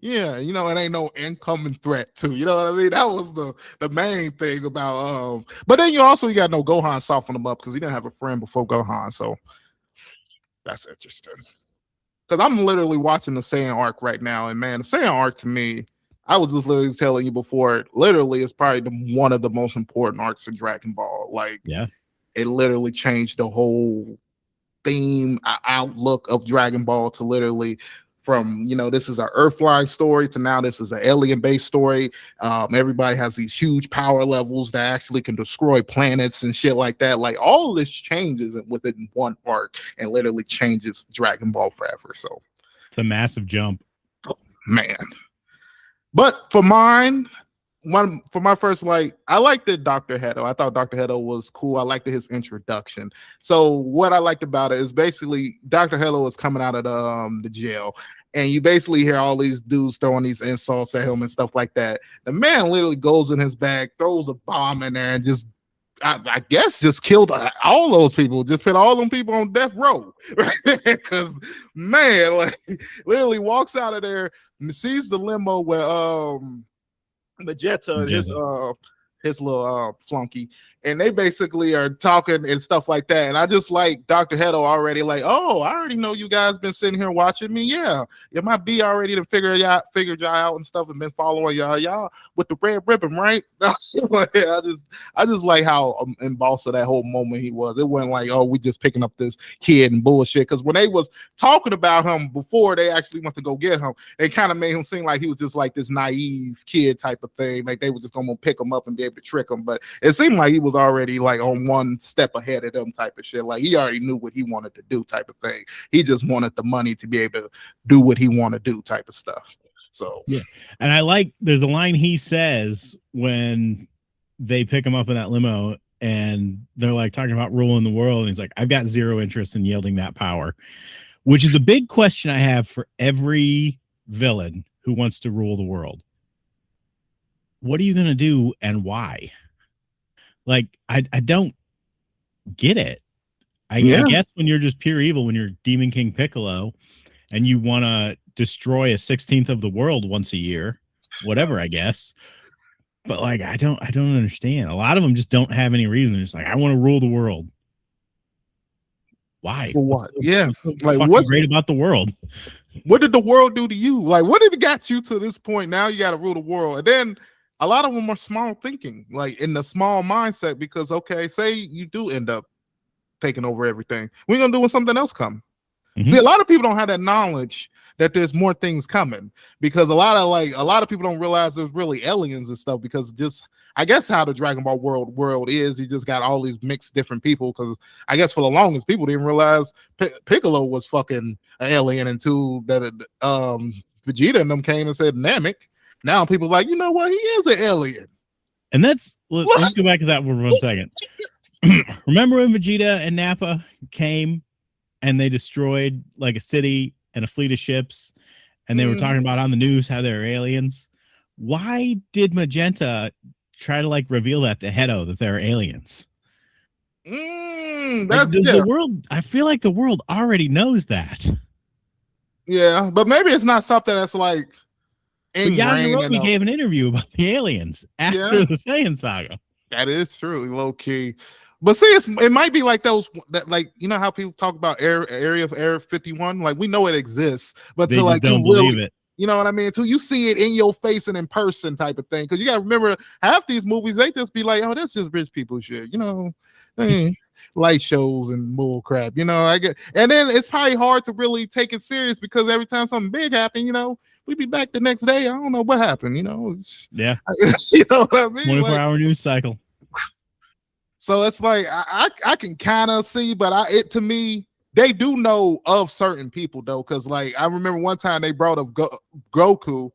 Yeah, you know, it ain't no incoming threat too. You know what I mean? That was the main thing about but then you got no Gohan soften him up because he didn't have a friend before Gohan, so that's interesting. Because I'm literally watching the Saiyan arc right now, and man, the Saiyan arc to me, I was just literally telling you before, literally is probably one of the most important arcs in Dragon Ball. Like, yeah, it literally changed the whole theme, outlook of Dragon Ball to literally from, you know, this is an Earthline story to now this is an alien-based story. Everybody has these huge power levels that actually can destroy planets and shit like that. Like, all this changes within one arc and literally changes Dragon Ball forever. So it's a massive jump. Oh, man. But for mine, for my first, like, I liked it, Dr. Hedo. I thought Dr. Hedo was cool. I liked his introduction. So what I liked about it is basically Dr. Hedo is coming out of the jail, and you basically hear all these dudes throwing these insults at him and stuff like that. The man literally goes in his bag, throws a bomb in there, and just, I guess, just killed all those people. Just put all them people on death row, right? Because man, like, literally walks out of there and sees the limo where Vegeta and his little flunky, and they basically are talking and stuff like that. And I just like Dr. Hedo already like, oh, I already know you guys been sitting here watching me. Yeah, my B already to figured y'all out and stuff and been following y'all with the red ribbon, right? I just like how embossed of that whole moment he was. It wasn't like, oh, we just picking up this kid and bullshit. Because when they was talking about him before they actually went to go get him, they kind of made him seem like he was just like this naive kid type of thing. Like they were just gonna pick him up and be able to trick him. But it seemed like he was already like on one step ahead of them type of shit. Like he already knew what he wanted to do type of thing. He just wanted the money to be able to do what he wanted to do type of stuff. So yeah. And I like, there's a line he says when they pick him up in that limo and they're like talking about ruling the world. And he's like, I've got zero interest in yielding that power, which is a big question I have for every villain who wants to rule the world. What are you going to do and why? Like, I don't get it. I guess when you're just pure evil, when you're Demon King Piccolo, and you want to destroy a 16th of the world once a year, whatever, I guess. But like, I don't understand. A lot of them just don't have any reason. They're just like, I want to rule the world. Why? For what? What's like, what's great about the world? What did the world do to you? Like, what did it got you to this point? Now you got to rule the world. And then a lot of them are small thinking, like in the small mindset, because, okay, say you do end up taking over everything. We're going to do when something else comes. Mm-hmm. See, a lot of people don't have that knowledge that there's more things coming, because a lot of people don't realize there's really aliens and stuff, because just, I guess, how the Dragon Ball world is, you just got all these mixed different people, because I guess for the longest people didn't realize Piccolo was fucking an alien until that Vegeta and them came and said Namek. Now people are like, you know what, he is an alien. And let's go back to that for 1 second. Remember when Vegeta and Nappa came and they destroyed like a city and a fleet of ships, and they were talking about on the news how they're aliens? Why did Magenta try to like reveal that to Hedo that they're aliens? The world, I feel like the world already knows that. Yeah, but maybe it's not something that's like. But Yajirobe gave an interview about the aliens after the Saiyan saga. That is true, low key. But see, it might be like those that, like, you know how people talk about Area 51. Like, we know it exists, but they just don't believe it. You know what I mean? Until you see it in your face and in person, type of thing. Because you got to remember, half these movies, they just be like, "Oh, that's just rich people shit," you know, light shows and bull crap. You know, I get, and then it's probably hard to really take it serious, because every time something big happens, you know, we'd be back the next day. I don't know what happened, you know. Yeah. You know what I mean? 24-hour news cycle. So it's like I can kind of see, but to me, they do know of certain people though, because like I remember one time they brought up Goku.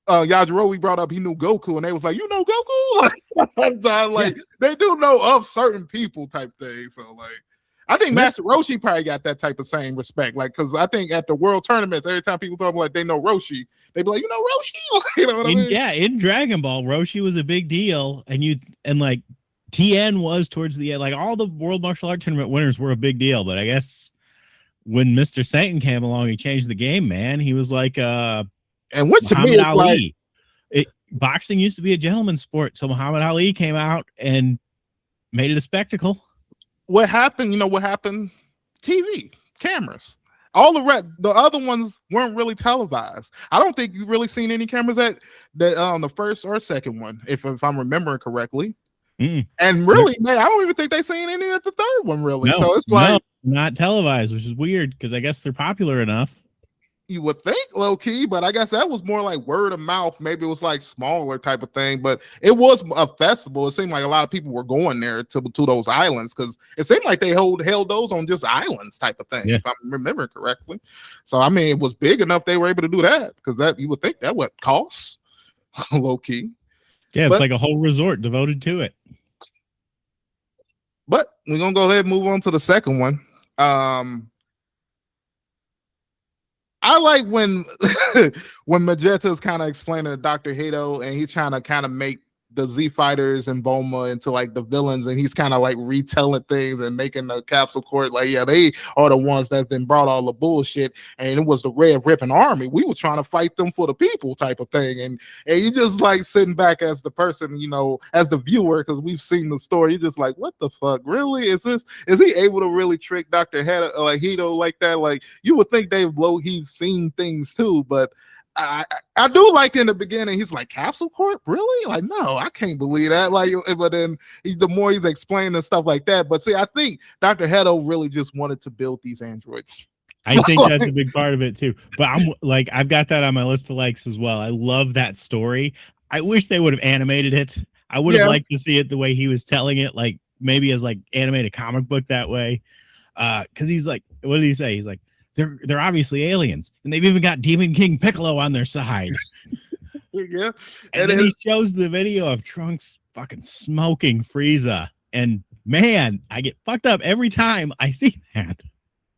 Yajirobe brought up he knew Goku, and they was like, you know Goku? Like they do know of certain people type thing. So like, I think Master Roshi probably got that type of same respect. Like, because I think at the world tournaments, every time people talk like they know Roshi, they be like, you know Roshi? You know what I mean? Yeah, in Dragon Ball, Roshi was a big deal, and like TN was towards the end. Like, all the World Martial Art Tournament winners were a big deal, but I guess when Mr. Satan came along, he changed the game, man. He was like, and what to me is Ali. Boxing used to be a gentleman's sport, so Muhammad Ali came out and made it a spectacle. What happened? You know what happened? TV, cameras. All the other ones weren't really televised. I don't think you've really seen any cameras at the first or second one, if I'm remembering correctly. And really, man, I don't even think they seen any at the third one, really. So it's like not televised, which is weird, because I guess they're popular enough. You would think low key, but I guess that was more like word of mouth. Maybe it was like smaller type of thing, but it was a festival. It seemed like a lot of people were going there to those islands, because it seemed like they held those on just islands type of thing, if I remember correctly. So I mean, it was big enough they were able to do that, because that you would think that would cost low key. Yeah, it's like a whole resort devoted to it. But we're gonna go ahead and move on to the second one. I like when Magenta is kind of explaining to Dr. Hato, and he's trying to kind of make the Z Fighters and Bulma into like the villains, and he's kind of like retelling things and making the Capsule Corp like, yeah, they are the ones that's been brought all the bullshit, and it was the Red Ribbon Army. We were trying to fight them for the people type of thing, and you just like sitting back as the person, you know, as the viewer, because we've seen the story. You're just like, what the fuck, really? Is he able to really trick Dr. Hito like that? Like, you would think he's seen things too, but I do like in the beginning, he's like, Capsule Corp? Really? Like, no, I can't believe that. Like, but then the more he's explaining stuff like that. But see, I think Dr. Hato really just wanted to build these androids. I think that's a big part of it too. But I'm like, I've got that on my list of likes as well. I love that story. I wish they would have animated it. I would have liked to see it the way he was telling it, like maybe as like animated comic book that way. Because he's like, what did he say? He's like, they're obviously aliens, and they've even got Demon King Piccolo on their side. Yeah, and then he shows the video of Trunks fucking smoking Frieza, and man, I get fucked up every time I see that.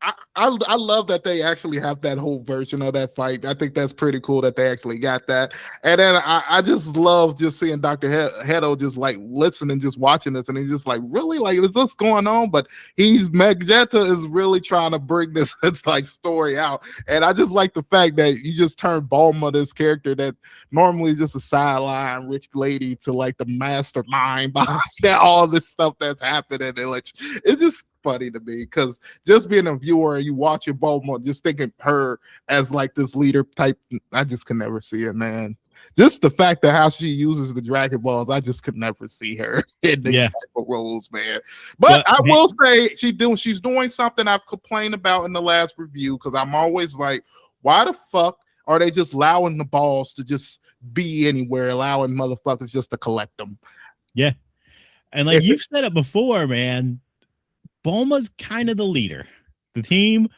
I love that they actually have that whole version of that fight. I think that's pretty cool that they actually got that. And then I just love just seeing Dr. Hedo just like listening, just watching this, and he's just like, really, like, is this going on? But Vegeta is really trying to bring this like story out. And I just like the fact that you just turned Bulma, this character that normally is just a sideline rich lady, to like the mastermind behind all this stuff that's happening. And like, it's just funny to me, because just being a viewer and you watching Bulma, just thinking her as like this leader type, I just can never see it, man. Just the fact that how she uses the Dragon Balls, I just could never see her in these type of roles, man. But I will say she's doing something I've complained about in the last review, because I'm always like, why the fuck are they just allowing the balls to just be anywhere, allowing motherfuckers just to collect them? Yeah. And like you've said it before, man, Bulma's kind of the leader. The team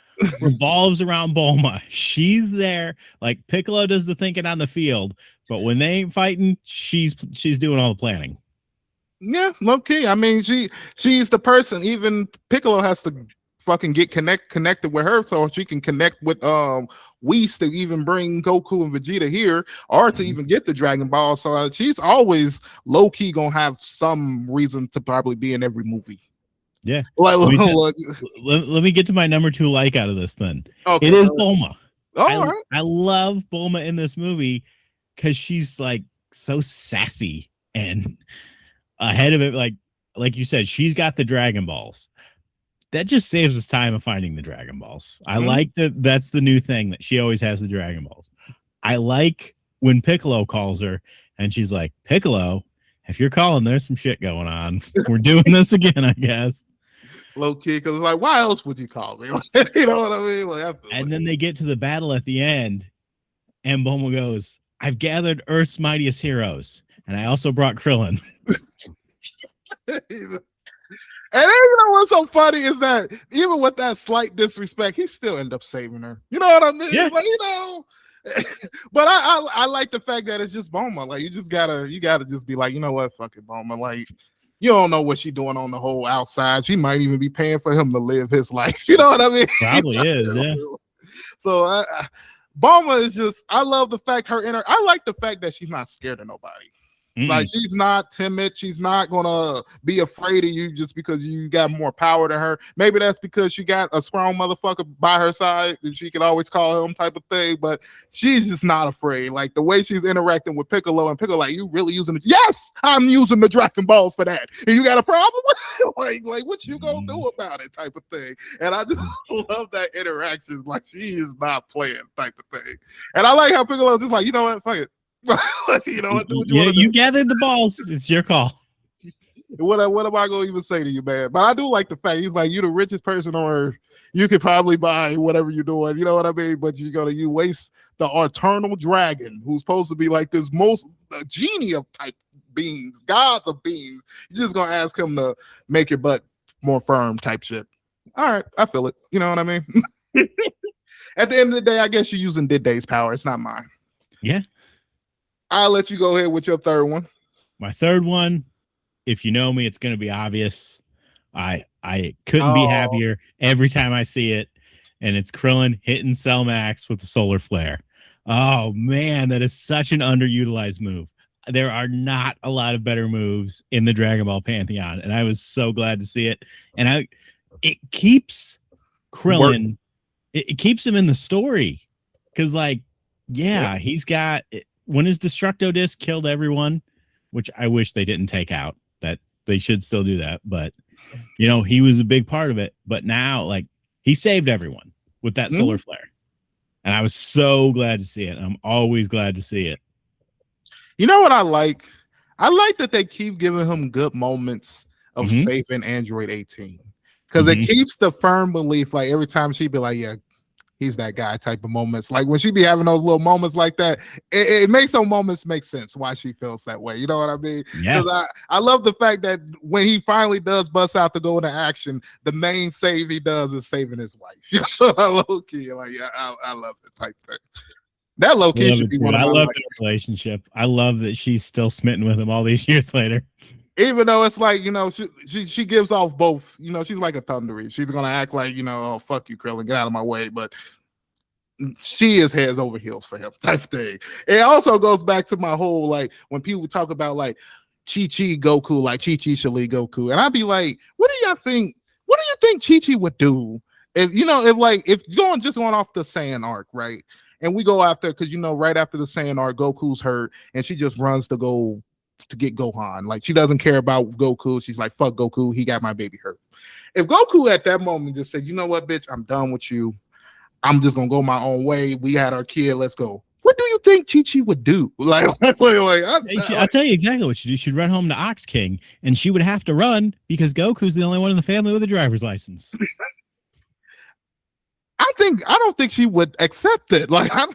revolves around Bulma. She's there. Like Piccolo does the thinking on the field, but when they ain't fighting, she's doing all the planning. Yeah, low key. I mean, she's the person. Even Piccolo has to fucking get connected with her so she can connect with Whis to even bring Goku and Vegeta here, or to even get the Dragon Ball. So she's always low key gonna have some reason to probably be in every movie. Yeah. Let me get to my number 2 like out of this then. Okay. It is Bulma. I love Bulma in this movie because she's like so sassy and ahead of it. Like you said, she's got the Dragon Balls. That just saves us time of finding the Dragon Balls. I like that's the new thing, that she always has the Dragon Balls. I like when Piccolo calls her and she's like, Piccolo, if you're calling, there's some shit going on. We're doing this again, I guess. Low key, because it's like, why else would you call me? You know what I mean? And then they get to the battle at the end, and Bulma goes, I've gathered Earth's mightiest heroes, and I also brought Krillin. And then, you know what's so funny is that even with that slight disrespect, he still ended up saving her. You know what I mean? Yeah. Like, you know. But I like the fact that it's just Bulma. Like, you gotta just be like, you know what, fuck it, Bulma. Like, you don't know what she's doing on the whole outside. She might even be paying for him to live his life. You know what I mean? Probably is, yeah. So Bulma is just, I love the fact I like the fact that she's not scared of nobody. Like, she's not timid. She's not gonna be afraid of you just because you got more power than her. Maybe that's because she got a strong motherfucker by her side and she can always call him type of thing. But she's just not afraid. Like the way she's interacting with Piccolo, and Piccolo, like, you really using it? Yes, I'm using the Dragon Balls for that. And you got a problem with it? like what you gonna do about it? Type of thing. And I just love that interaction. Like, she is not playing type of thing. And I like how Piccolo's just like, you know what? Fuck it. You know what? You gathered the balls. It's your call. What am I gonna even say to you, man? But I do like the fact he's like, you're the richest person on earth. You could probably buy whatever you're doing. You know what I mean? But you waste the eternal dragon, who's supposed to be like this most genie of type beings, gods of beings. You're just gonna ask him to make your butt more firm type shit. All right, I feel it. You know what I mean? At the end of the day, I guess you're using Diday's power. It's not mine. Yeah. I'll let you go ahead with your third one. My third one, if you know me, it's going to be obvious. I couldn't be happier every time I see it, and it's Krillin hitting Cell Max with the solar flare. Oh, man, that is such an underutilized move. There are not a lot of better moves in the Dragon Ball Pantheon, and I was so glad to see it. And it keeps Krillin, it keeps him in the story, because, like, he's got... When his Destructo Disc killed everyone, which I wish they didn't take out, that they should still do that. But, you know, he was a big part of it. But now, like, he saved everyone with that solar flare. And I was so glad to see it. I'm always glad to see it. You know what I like? I like that they keep giving him good moments of saving Android 18. Because it keeps the firm belief, like, every time she'd be like, yeah, he's that guy type of moments. Like when she be having those little moments like that, it makes those moments make sense why she feels that way. You know what I mean? Yeah. I love the fact that when he finally does bust out to go into action, the main save he does is saving his wife. You know, low key, like, yeah, I love it type thing. That low key should be one of my. I love the relationship. I love that she's still smitten with him all these years later. Even though it's like, she gives off both, she's like a thundery. She's gonna act like, oh fuck you, Krillin, get out of my way. But she is heads over heels for him type thing. It also goes back to my whole, like, when people talk about like Chi-Chi Goku, like Chi-Chi should lead Goku. And I'd be like, what do you think Chi-Chi would do? If going off the Saiyan arc, right? And we go after, because right after the Saiyan arc, Goku's hurt, and she just runs to go to get Gohan. Like, she doesn't care about Goku. She's like, fuck Goku, he got my baby hurt. If Goku at that moment just said, you know what, bitch, I'm done with you. I'm just gonna go my own way. We had our kid, let's go. What do you think Chi-Chi would do? I'll tell you exactly what she'd do. She'd run home to Ox King, and she would have to run because Goku's the only one in the family with a driver's license. I don't think she would accept it. Like, I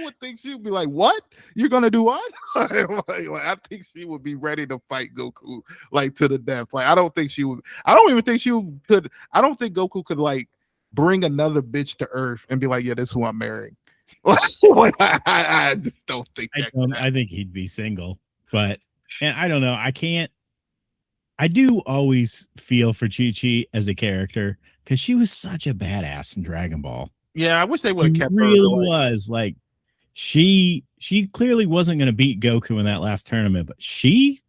would think she would be like, "What? You're gonna do what?" I think she would be ready to fight Goku like to the death. Like, I don't think she would. I don't even think she could. I don't think Goku could like bring another bitch to Earth and be like, "Yeah, this is who I'm marrying." I just don't think. I think he'd be single, and I don't know. I do always feel for Chi-Chi as a character because she was such a badass in Dragon Ball. Yeah, I wish they would have kept her. Really was like she clearly wasn't going to beat Goku in that last tournament, but she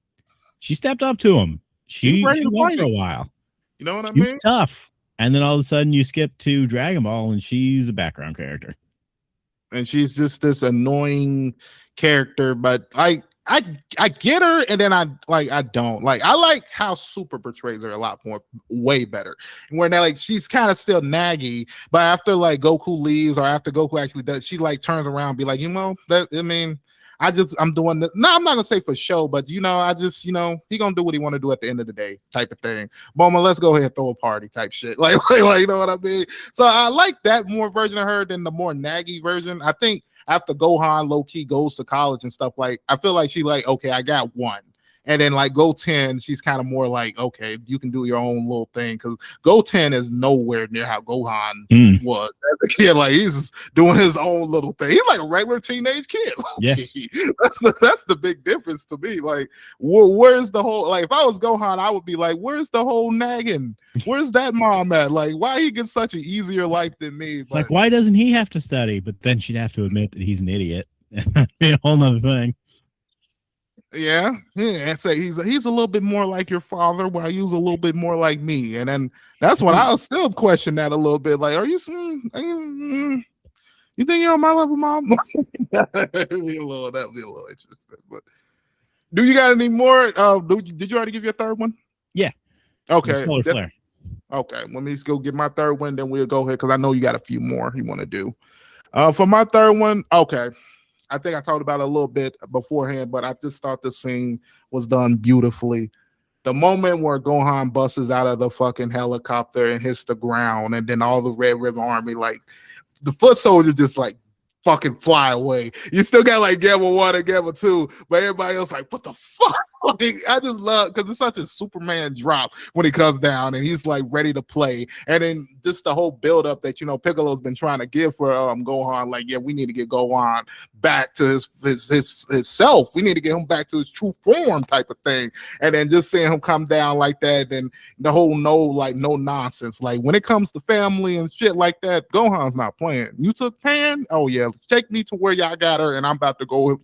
stepped up to him. She won for a while. You know what I mean? mean? Was tough, and then all of a sudden you skip to Dragon Ball, and she's a background character. And she's just this annoying character, but I get her, and then I don't like. I like how Super portrays her a lot more, way better. Where now, like, she's kind of still naggy, but after like Goku leaves, or after Goku actually does, she like turns around and be like, I'm doing this. No, I'm not gonna say for show, but he gonna do what he want to do at the end of the day, type of thing. Boma, let's go ahead and throw a party, type shit. Like, you know what I mean? So I like that more version of her than the more naggy version. I think after Gohan low key goes to college and stuff, like, I feel like she like, okay, I got one. And then like Goten, she's kind of more like, okay, you can do your own little thing, because Goten is nowhere near how Gohan was as a kid. Like, he's doing his own little thing. He's like a regular teenage kid. Yeah, that's the big difference to me. Like, where's the whole, like, if I was Gohan, I would be like, where's the whole nagging? Where's that mom at? Like, why he gets such an easier life than me? It's like, why doesn't he have to study? But then she'd have to admit that he's an idiot. That'd be a whole nother thing. Yeah, and say he's a little bit more like your father, while you was a little bit more like me, and then that's when I'll still question that a little bit. Like, are you think you're on my level, mom? That'd be a little interesting. But do you got any more? Did you already give your third one? Yeah. Okay. Solar flare. Okay. Let me just go get my third one, then we'll go ahead, because I know you got a few more you want to do. For my third one, okay. I think I talked about it a little bit beforehand, but I just thought the scene was done beautifully. The moment where Gohan busts out of the fucking helicopter and hits the ground, and then all the Red Ribbon Army, like, the foot soldier just like fucking fly away. You still got like Gamma 1 and Gamma 2, but everybody else like, what the fuck? Like, I just love, because it's such a Superman drop when he comes down and he's like ready to play. And then just the whole build up that, Piccolo's been trying to give for Gohan, like, yeah, we need to get Gohan back to his self. We need to get him back to his true form, type of thing. And then just seeing him come down like that, and the whole no nonsense. Like, when it comes to family and shit like that, Gohan's not playing. You took Pan? Oh yeah, take me to where y'all got her, and I'm about to go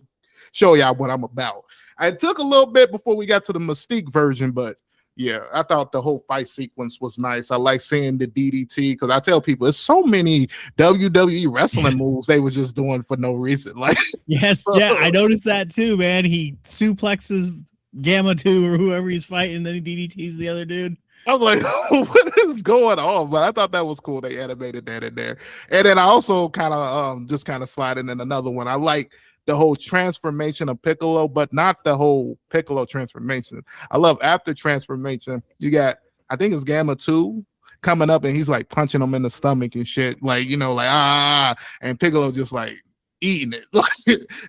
show y'all what I'm about. It took a little bit before we got to the Mystique version, but yeah, I thought the whole fight sequence was nice. I like seeing the DDT, because I tell people, there's so many WWE wrestling moves they was just doing for no reason. Like, yes, yeah, I noticed that too, man. He suplexes Gamma 2 or whoever he's fighting, and then he DDTs the other dude. I was like, what is going on? But I thought that was cool. They animated that in there. And then I also kind of sliding in another one. I like the whole transformation of Piccolo, but not the whole Piccolo transformation. I love after transformation, you got, I think it's Gamma 2 coming up, and he's like punching him in the stomach and shit. Like, and Piccolo just like eating it.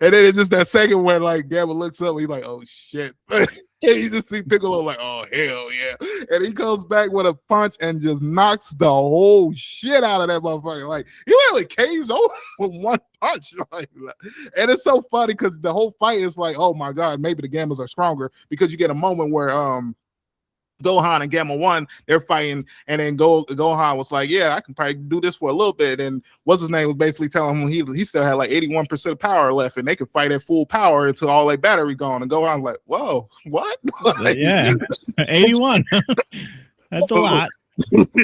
And then it's just that second where like Gamma looks up and he's like, oh shit. And you just see Piccolo like, oh hell yeah. And he comes back with a punch and just knocks the whole shit out of that motherfucker. Like he literally KOs over with one punch. Like, and it's so funny because the whole fight is like, oh my god, maybe the Gammas are stronger, because you get a moment where Gohan and Gamma 1, they're fighting, and then Gohan was like, yeah, I can probably do this for a little bit. And what's his name was basically telling him he still had like 81% of power left, and they could fight at full power until all their battery gone. And Gohan's like, whoa, what? Like, yeah, 81. That's a lot.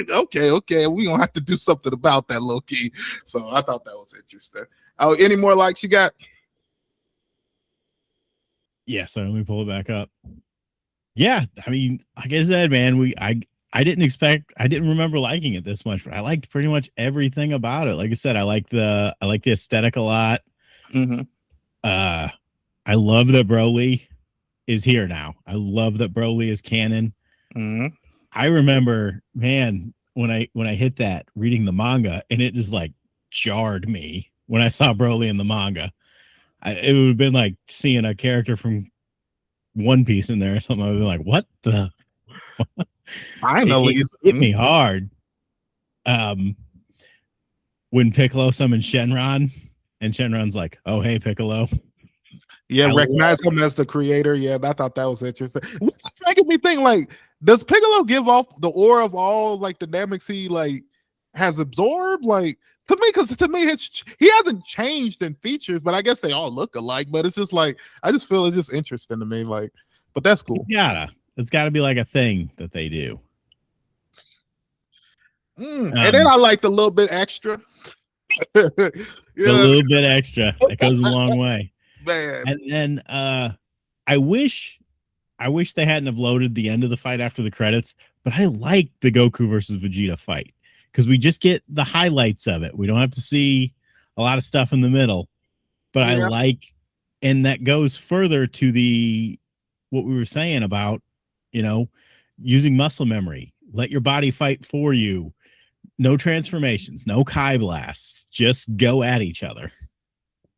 Okay, we gonna have to do something about that, low key. So I thought that was interesting. Oh, any more likes you got? Yeah, so let me pull it back up. Yeah, I mean, like I said, man, I didn't remember liking it this much, but I liked pretty much everything about it. Like I said, I like the aesthetic a lot. Mm-hmm. I love that Broly is here now. I love that Broly is canon. Mm-hmm. I remember, man, when I hit that reading the manga, and it just like jarred me when I saw Broly in the manga. It would have been like seeing a character from One Piece in there or something. I would be like, what the? Finally, it hit me hard. When Piccolo summoned Shenron, and Shenron's like, "Oh, hey, Piccolo." Yeah, recognize him as the creator. Yeah, I thought that was interesting. What's just making me think, like, does Piccolo give off the aura of all like the dynamics he like has absorbed? Like, to me, because to me, he hasn't changed in features, but I guess they all look alike. But it's just like, I just feel it's just interesting to me. Like, but that's cool. It's gotta be like a thing that they do. And then I like the little bit extra. The little bit extra. That goes a long way. Man. And then I wish they hadn't have loaded the end of the fight after the credits, but I like the Goku versus Vegeta fight because we just get the highlights of it. We don't have to see a lot of stuff in the middle. But I like, and that goes further to what we were saying about, using muscle memory. Let your body fight for you. No transformations, no Kai blasts. Just go at each other.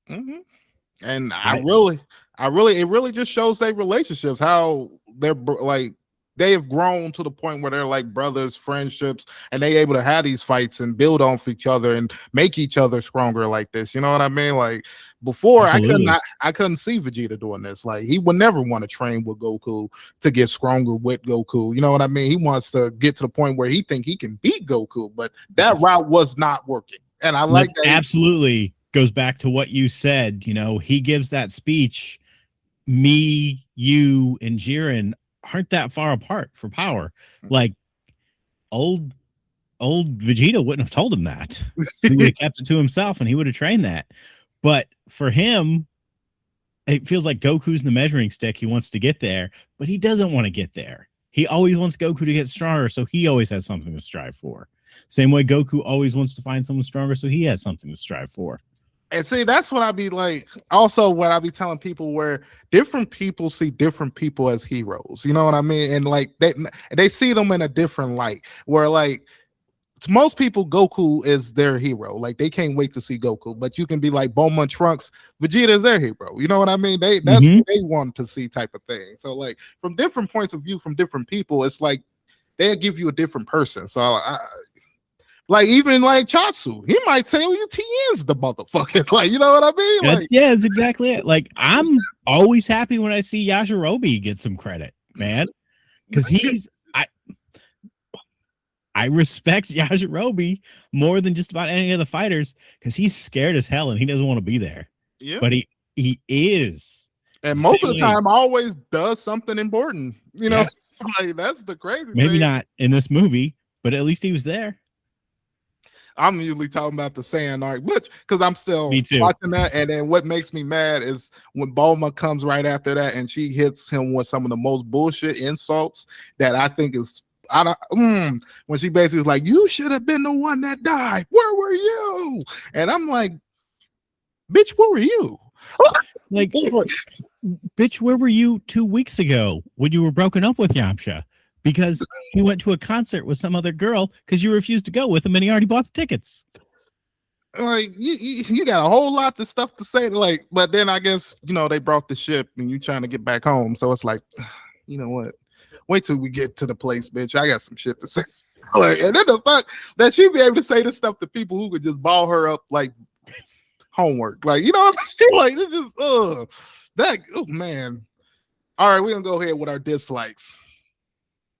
Mm-hmm. And it really just shows their relationships, how they're like, they have grown to the point where they're like brothers, friendships, and they able to have these fights and build off each other and make each other stronger like this. You know what I mean? Like before, I couldn't see Vegeta doing this. Like he would never want to train with Goku to get stronger with Goku. You know what I mean? He wants to get to the point where he think he can beat Goku, but that route was not working. And I like that. Absolutely goes back to what you said. He gives that speech. Me, you, and Jiren aren't that far apart for power. Like old Vegeta wouldn't have told him that. He would have kept it to himself and he would have trained that. But for him, it feels like Goku's the measuring stick. He wants to get there, but he doesn't want to get there. He always wants Goku to get stronger, so he always has something to strive for. Same way Goku always wants to find someone stronger, so he has something to strive for. And see, that's what I be like. Also, what I be telling people, where different people see different people as heroes. You know what I mean? And like they see them in a different light. Where like to most people, Goku is their hero. Like they can't wait to see Goku. But you can be like Bulma and Trunks, Vegeta is their hero. You know what I mean? That's what they want to see, type of thing. So like from different points of view, from different people, it's like they'll give you a different person. So like even like Chatsu, he might tell you Tien's the motherfucker. Like, you know what I mean? Like, that's exactly it. Like I'm always happy when I see Yajirobe get some credit, man, because I respect Yajirobe more than just about any of the fighters because he's scared as hell and he doesn't want to be there. Yeah, but he is, and most of the time always does something important. You know, like that's the crazy. Maybe thing. Not in this movie, but at least he was there. I'm usually talking about the Saiyan arc, because I'm still watching that. And then what makes me mad is when Bulma comes right after that and she hits him with some of the most bullshit insults that I think is, when she basically was like, you should have been the one that died. Where were you? And I'm like, bitch, where were you? Like, bitch, where were you 2 weeks ago when you were broken up with Yamcha? Because he went to a concert with some other girl because you refused to go with him and he already bought the tickets. like you got a whole lot of stuff to say, like, but then I guess they brought the ship and you trying to get back home, so it's like, you know what? Wait till we get to the place, bitch. I got some shit to say. Like, and then the fuck that she be able to say this stuff to people who could just ball her up like homework, like what I'm saying? Like this is that man. All right, we're gonna go ahead with our dislikes.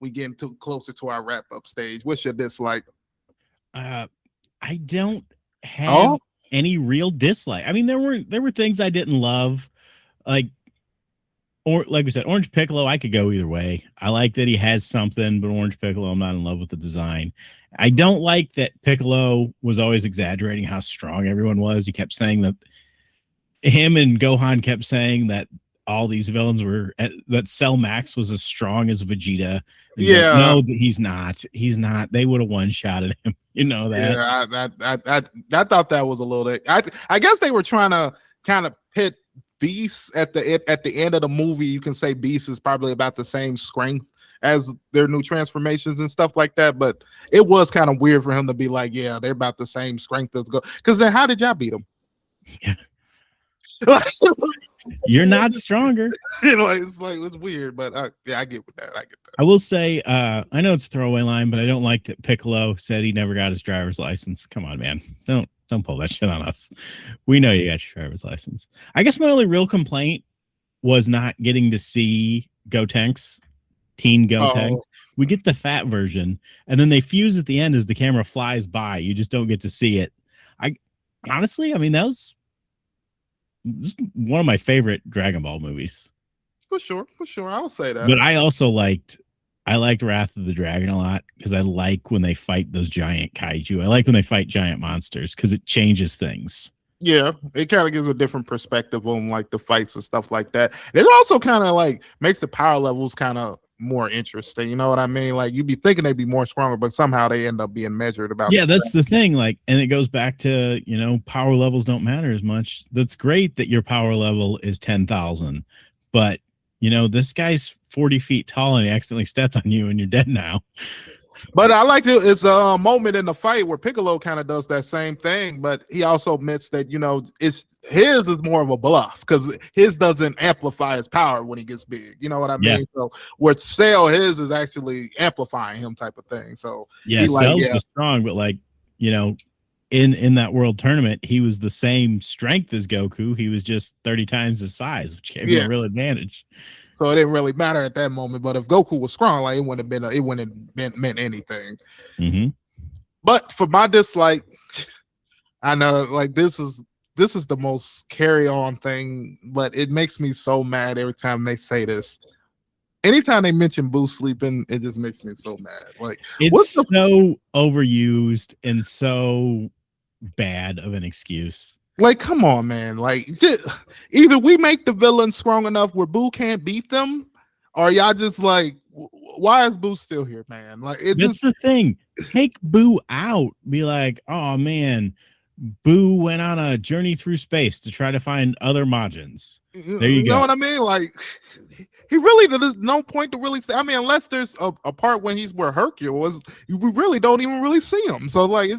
We getting too closer to our wrap up stage. What's your dislike? I don't have any real dislike. I mean, there were things I didn't love, like we said, Orange Piccolo. I could go either way. I like that he has something, but Orange Piccolo, I'm not in love with the design. I don't like that Piccolo was always exaggerating how strong everyone was. He kept saying that him and Gohan kept saying that all these villains were that Cell Max was as strong as Vegeta. Yeah, no, he's not. He's not. They would have one-shotted him. You know that. Yeah, I thought that was a little bit. I guess they were trying to kind of pit Beast at the end of the movie. You can say Beast is probably about the same strength as their new transformations and stuff like that. But it was kind of weird for him to be like, yeah, they're about the same strength as go. Because then how did y'all beat him? Yeah. You're not stronger. It's weird, but I get with that. I get that. I will say, I know it's a throwaway line, but I don't like that Piccolo said he never got his driver's license. Come on, man. Don't pull that shit on us. We know you got your driver's license. I guess my only real complaint was not getting to see Gotenks, Teen Gotenks. We get the fat version, and then they fuse at the end as the camera flies by. You just don't get to see it. Honestly, I mean, this is one of my favorite Dragon Ball movies. For sure. I'll say that. But I also liked Wrath of the Dragon a lot because I like when they fight those giant kaiju. I like when they fight giant monsters because it changes things. Yeah, it kind of gives a different perspective on like the fights and stuff like that. It also kind of like makes the power levels kind of more interesting. You know what I mean? Like you'd be thinking they'd be more stronger, but somehow they end up being measured about. Yeah, that's the thing. Like, and it goes back to, power levels don't matter as much. That's great that your power level is 10,000, but this guy's 40 feet tall and he accidentally stepped on you and you're dead now. But I like it. It's a moment in the fight where Piccolo kind of does that same thing, but he also admits that his is more of a bluff because his doesn't amplify his power when he gets big. You know what I mean? Yeah. So where Cell, his is actually amplifying him, type of thing. So yeah, Cell's was strong, but in that world tournament, he was the same strength as Goku. He was just 30 times his size, which gave him a real advantage. So it didn't really matter at that moment. But if Goku was strong, like it wouldn't have meant anything. Mm-hmm. But for my dislike, I know like this is the most carry on thing, but it makes me so mad every time they say this. Anytime they mention Boo sleeping, it just makes me so mad. Like it's so overused and so bad of an excuse. Like, come on, man. Like, either we make the villain strong enough where Boo can't beat them, or y'all just like, why is Boo still here, man? Like, that's the thing. Take Boo out. Be like, oh man, Boo went on a journey through space to try to find other Majins. There you go. You know what I mean? Like, he really, there's no point to really say. I mean, unless there's a part when he's where Hercule was, we really don't even really see him. So, like,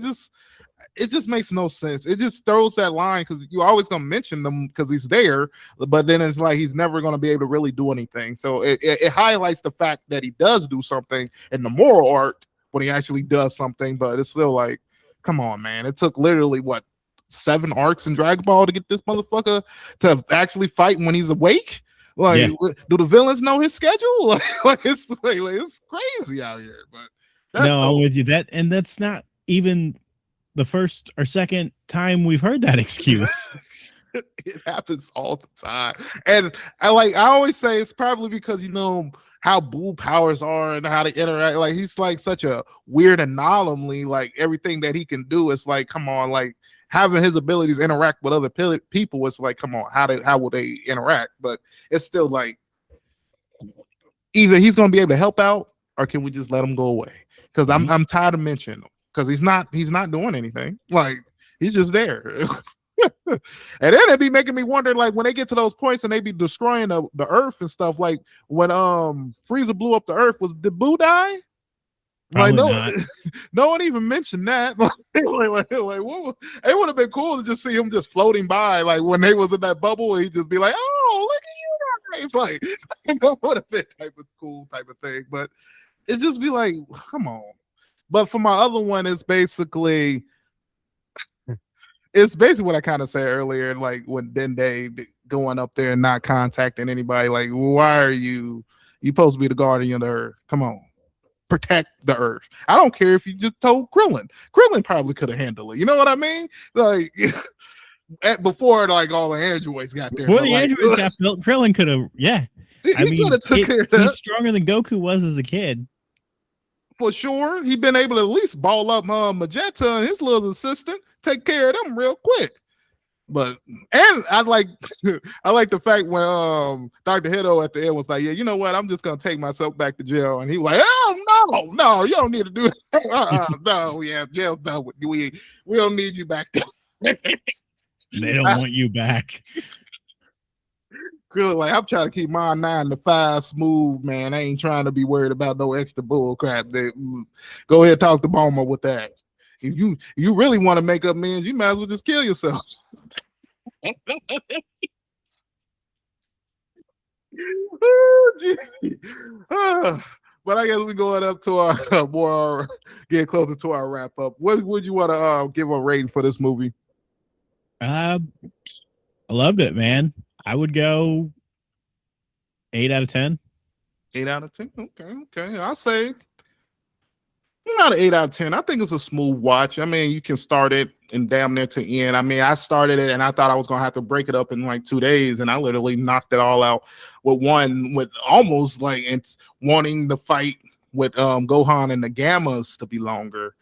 it just makes no sense. It just throws that line because you're always going to mention them because he's there, but then it's like he's never going to be able to really do anything. So it highlights the fact that he does do something in the moral arc when he actually does something, but it's still like, come on, man. It took literally, 7 arcs in Dragon Ball to get this motherfucker to actually fight when he's awake? Like, do the villains know his schedule? It's crazy out here. But I'm with you. That's not even the first or second time we've heard that excuse. It happens all the time. And I always say it's probably because how Boo powers are and how they interact. Like he's like such a weird anomaly. Like everything that he can do is like, come on, like having his abilities interact with other people. It's like, come on, how will they interact? But it's still like either he's gonna be able to help out or can we just let him go away? Because I'm tired of mentioning him. Because he's not doing anything. Like he's just there. And then it'd be making me wonder, like when they get to those points and they be destroying the earth and stuff, like when Frieza blew up the earth, did Boo die? Like Probably no, not. no one even mentioned that. Like what, it would have been cool to just see him just floating by, like when they was in that bubble, he'd just be like, "Oh, look at you guys!" Like that would have been type of cool type of thing. But it just be like, come on. But for my other one, it's basically what I kind of said earlier, like when Dende going up there and not contacting anybody. Like, why are you supposed to be the guardian of the earth? Come on. Protect the earth. I don't care if you just told Krillin. Krillin probably could have handled it. You know what I mean? Like before like all the androids got there. Before the like, androids got built, Krillin could have, yeah. He could have took care of that. He's stronger than Goku was as a kid. For sure. He'd been able to at least ball up Magenta and his little assistant, take care of them real quick. But and I like the fact when Dr. Hito at the end was like, yeah, you know what? I'm just gonna take myself back to jail. And he was like, oh no, you don't need to do it. No, yeah, jail's done with you. We don't need you back there. They don't want you back. Really, like I'm trying to keep my 9 to 5 smooth, man. I ain't trying to be worried about no extra bull crap. Go ahead, talk to Bulma with that. If you really want to make up amends, you might as well just kill yourself. But I guess we're going up to our more get closer to our wrap up. What would you want to give a rating for this movie? I loved it, man. I would go 8 out of 10. 8 out of 10. Okay. I'll say not an 8 out of 10. I think it's a smooth watch. I mean, you can start it and damn near to end. I mean, I started it and I thought I was gonna have to break it up in like 2 days, and I literally knocked it all out with almost like it's wanting the fight with Gohan and the Gammas to be longer.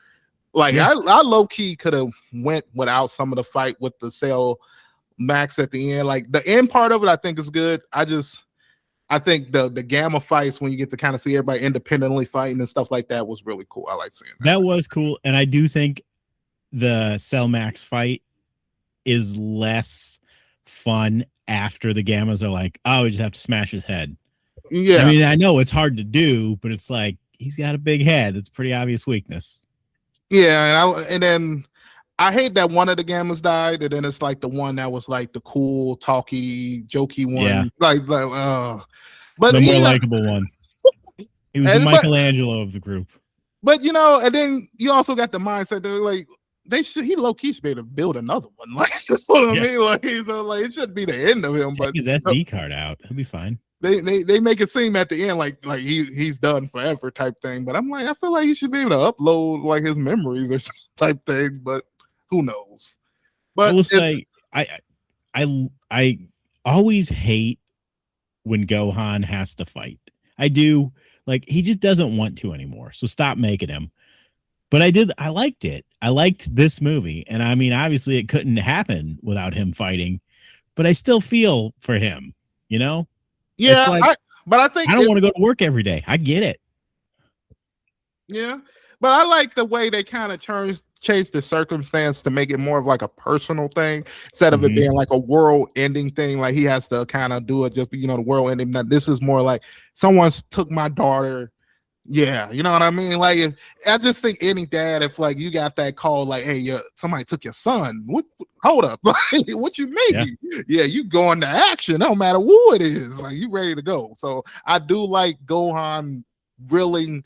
Like I low key could have went without some of the fight with the Cell Max at the end. Like the end part of it, I think is good. I think the Gamma fights when you get to kind of see everybody independently fighting and stuff like that was really cool. I like seeing that. That was cool, and I do think the Cell Max fight is less fun after the Gammas are like, oh, we just have to smash his head. Yeah, I mean, I know it's hard to do, but it's like he's got a big head. It's a pretty obvious weakness. Yeah, and then I hate that one of the Gammas died, and then it's like the one that was like the cool, talky, jokey one. Yeah. But the more likable one. He was the Michelangelo of the group. But and then you also got the mindset that like he low key should be able to build another one. Like you know what I mean? Like it shouldn't be the end of him. Take his SD card out. He'll be fine. They make it seem at the end like he's done forever type thing. But I'm like, I feel like he should be able to upload like his memories or some type thing. But who knows? But I will say I always hate when Gohan has to fight. I do. Like, he just doesn't want to anymore. So stop making him. But I liked it. I liked this movie. And I mean, obviously it couldn't happen without him fighting, but I still feel for him, Yeah. But I think I don't want to go to work every day. I get it. Yeah. But I like the way they kind of chase the circumstance to make it more of like a personal thing instead of it being like a world ending thing. Like he has to kind of do it just, the world ending. Now, this is more like someone's took my daughter. Yeah. You know what I mean? Like I just think any dad, if like you got that call, like, hey, somebody took your son. Hold up. What you mean? Yeah, you going to action. No matter who it is. Like you ready to go. So I do like Gohan willing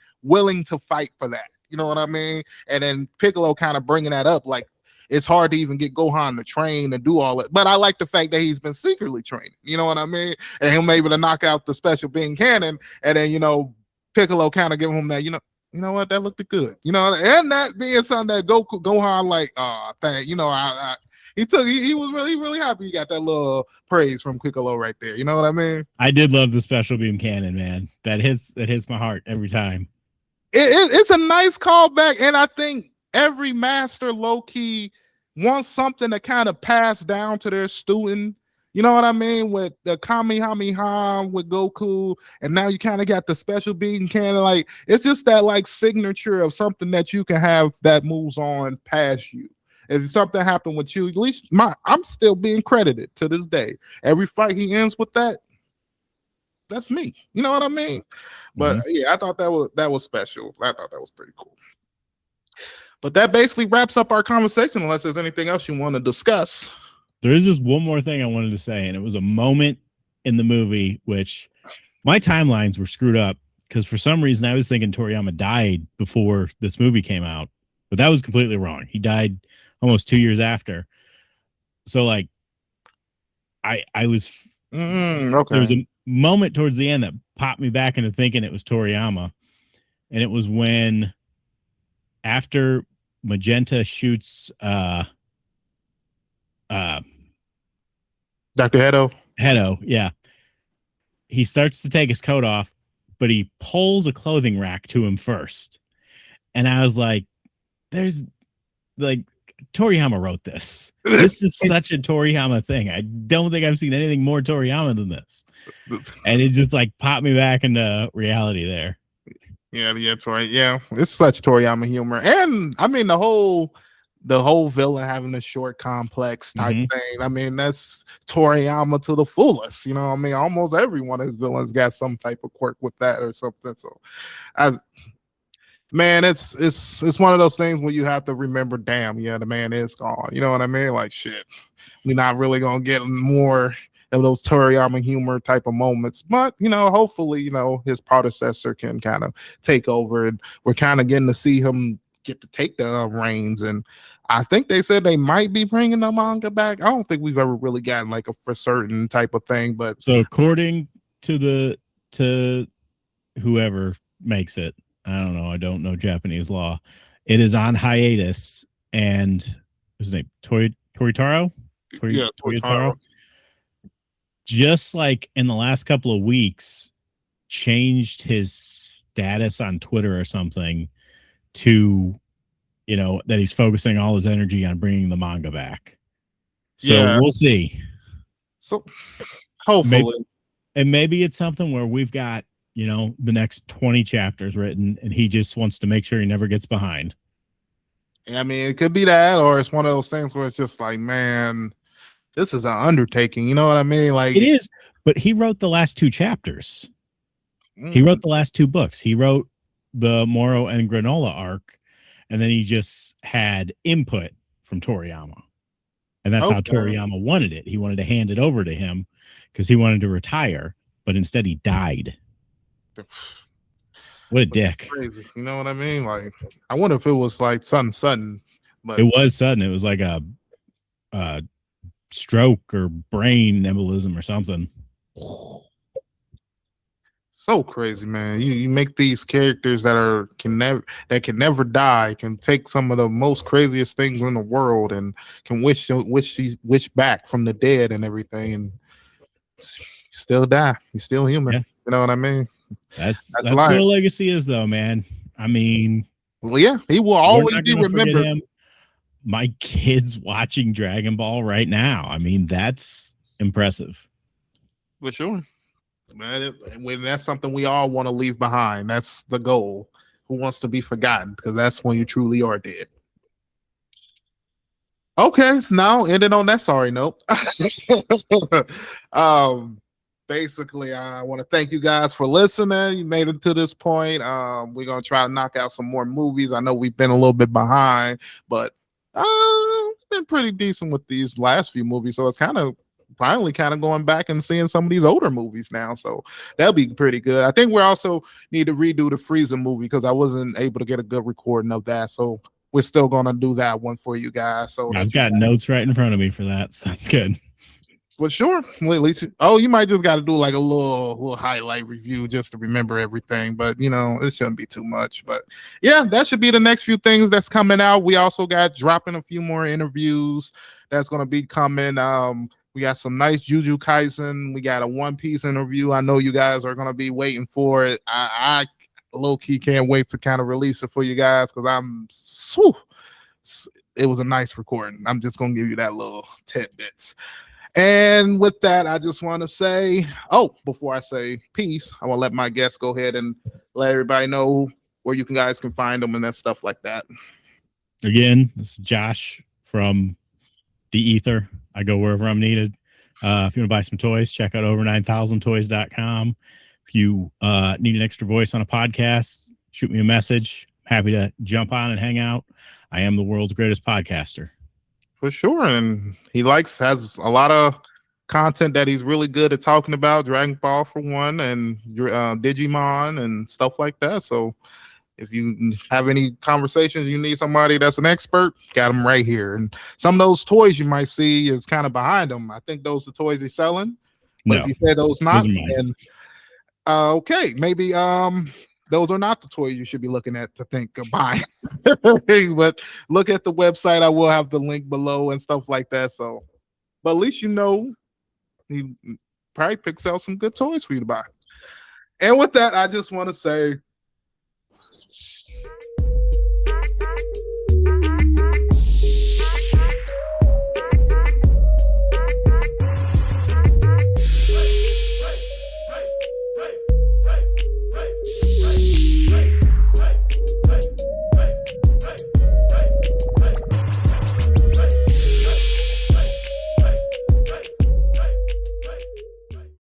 to fight for that. You know what I mean? And then Piccolo kind of bringing that up, like it's hard to even get Gohan to train and do all it. But I like the fact that he's been secretly training. You know what I mean? And him able to knock out the special being cannon, and then Piccolo kind of give him that. You know what? That looked good. And that being something that Gohan like, he was really happy he got that little praise from Piccolo right there. You know what I mean? I did love the special beam cannon, man. That hits my heart every time. It's a nice callback, and I think every master low-key wants something to kind of pass down to their student. You know what I mean? With the Kamehameha with Goku, and now you kind of got the special beam cannon. Like it's just that like signature of something that you can have that moves on past you. If something happened with you, at least I'm still being credited to this day. Every fight he ends with that. that's me. You know what I mean? But yeah, I thought that was special. I thought that was pretty cool. But that basically wraps up our conversation, unless there's anything else you want to discuss. There is just one more thing I wanted to say, and it was a moment in the movie which my timelines were screwed up because for some reason I was thinking Toriyama died before this movie came out, but that was completely wrong. He died almost 2 years after. So like, I was okay. There was a moment towards the end that popped me back into thinking it was Toriyama, and it was when after Magenta shoots Dr. Hedo, yeah, he starts to take his coat off, but he pulls a clothing rack to him first, and I was like, "There's like." Toriyama wrote this. This is such a Toriyama thing. I don't think I've seen anything more Toriyama than this. And it just like popped me back into reality there. Yeah, Tori. Yeah, it's such Toriyama humor. And I mean the whole villain having a short complex type thing. I mean, that's Toriyama to the fullest. You know, I mean, almost every one of his villains got some type of quirk with that or something. So man, it's one of those things where you have to remember, damn, yeah, the man is gone. You know what I mean? Like, shit, we're not really gonna get more of those Toriyama humor type of moments. But, you know, hopefully, you know, his predecessor can kind of take over, and we're kind of getting to see him get to take the reins. And I think they said they might be bringing the manga back. I don't think we've ever really gotten like a for certain type of thing. But so according to whoever makes it, I don't know. I don't know Japanese law. It is on hiatus, and what's his name? Toritaro? Toritaro. Just like in the last couple of weeks, changed his status on Twitter or something to, you know, that he's focusing all his energy on bringing the manga back. So we'll see. So hopefully. Maybe it's something where we've got, you know, the next 20 chapters written, and he just wants to make sure he never gets behind. I mean, it could be that, or it's one of those things where it's just like, man, this is an undertaking. You know what I mean? Like, it is, but he wrote the last 2 chapters. He wrote the last 2 books. He wrote the Moro and Granola arc, and then he just had input from Toriyama. And that's how Toriyama wanted it. He wanted to hand it over to him because he wanted to retire, but instead he died. What a dick. Crazy. You know what I mean? Like, I wonder if it was like sudden, but it was sudden. It was like a stroke or brain embolism or something. So crazy, man. You make these characters that can never die, can take some of the most craziest things in the world and can wish back from the dead and everything, and still die. He's still human. Yeah. You know what I mean? That's what a legacy is, though, man. I mean, well, yeah, he will always be remembered. My kids watching Dragon Ball right now. I mean, that's impressive. For sure. Man, that's something we all want to leave behind. That's the goal. Who wants to be forgotten? Because that's when you truly are dead. Okay, now ending on that sorry note. Basically, I want to thank you guys for listening. You made it to this point. We're going to try to knock out some more movies. I know we've been a little bit behind, but we've been pretty decent with these last few movies. So it's finally going back and seeing some of these older movies now. So that'll be pretty good. I think we also need to redo the Frieza movie because I wasn't able to get a good recording of that. So we're still going to do that one for you guys. So I've got notes right in front of me for that. So that's good. For sure. Well, at least, you might just got to do like a little highlight review just to remember everything. But, you know, it shouldn't be too much. But, yeah, that should be the next few things that's coming out. We also got dropping a few more interviews that's going to be coming. We got some nice Jujutsu Kaisen. We got a One Piece interview. I know you guys are going to be waiting for it. I low-key can't wait to kind of release it for you guys because it was a nice recording. I'm just going to give you that little tidbits. And with that, I just want to say, before I say peace, I want to let my guests go ahead and let everybody know where you guys can find them and that stuff like that. Again, this is Josh from The Ether. I go wherever I'm needed. If you want to buy some toys, check out over9000toys.com. If you need an extra voice on a podcast, shoot me a message. Happy to jump on and hang out. I am the world's greatest podcaster. For sure. And he has a lot of content that he's really good at talking about. Dragon Ball for one, and Digimon and stuff like that. So if you have any conversations, you need somebody that's an expert, got him right here. And some of those toys you might see is kind of behind him. I think those are toys he's selling. But if you say those not, then okay, maybe those are not the toys you should be looking at to think of buying. But look at the website. I will have the link below and stuff like that. So, but at least you know he probably picks out some good toys for you to buy. And with that, I just want to say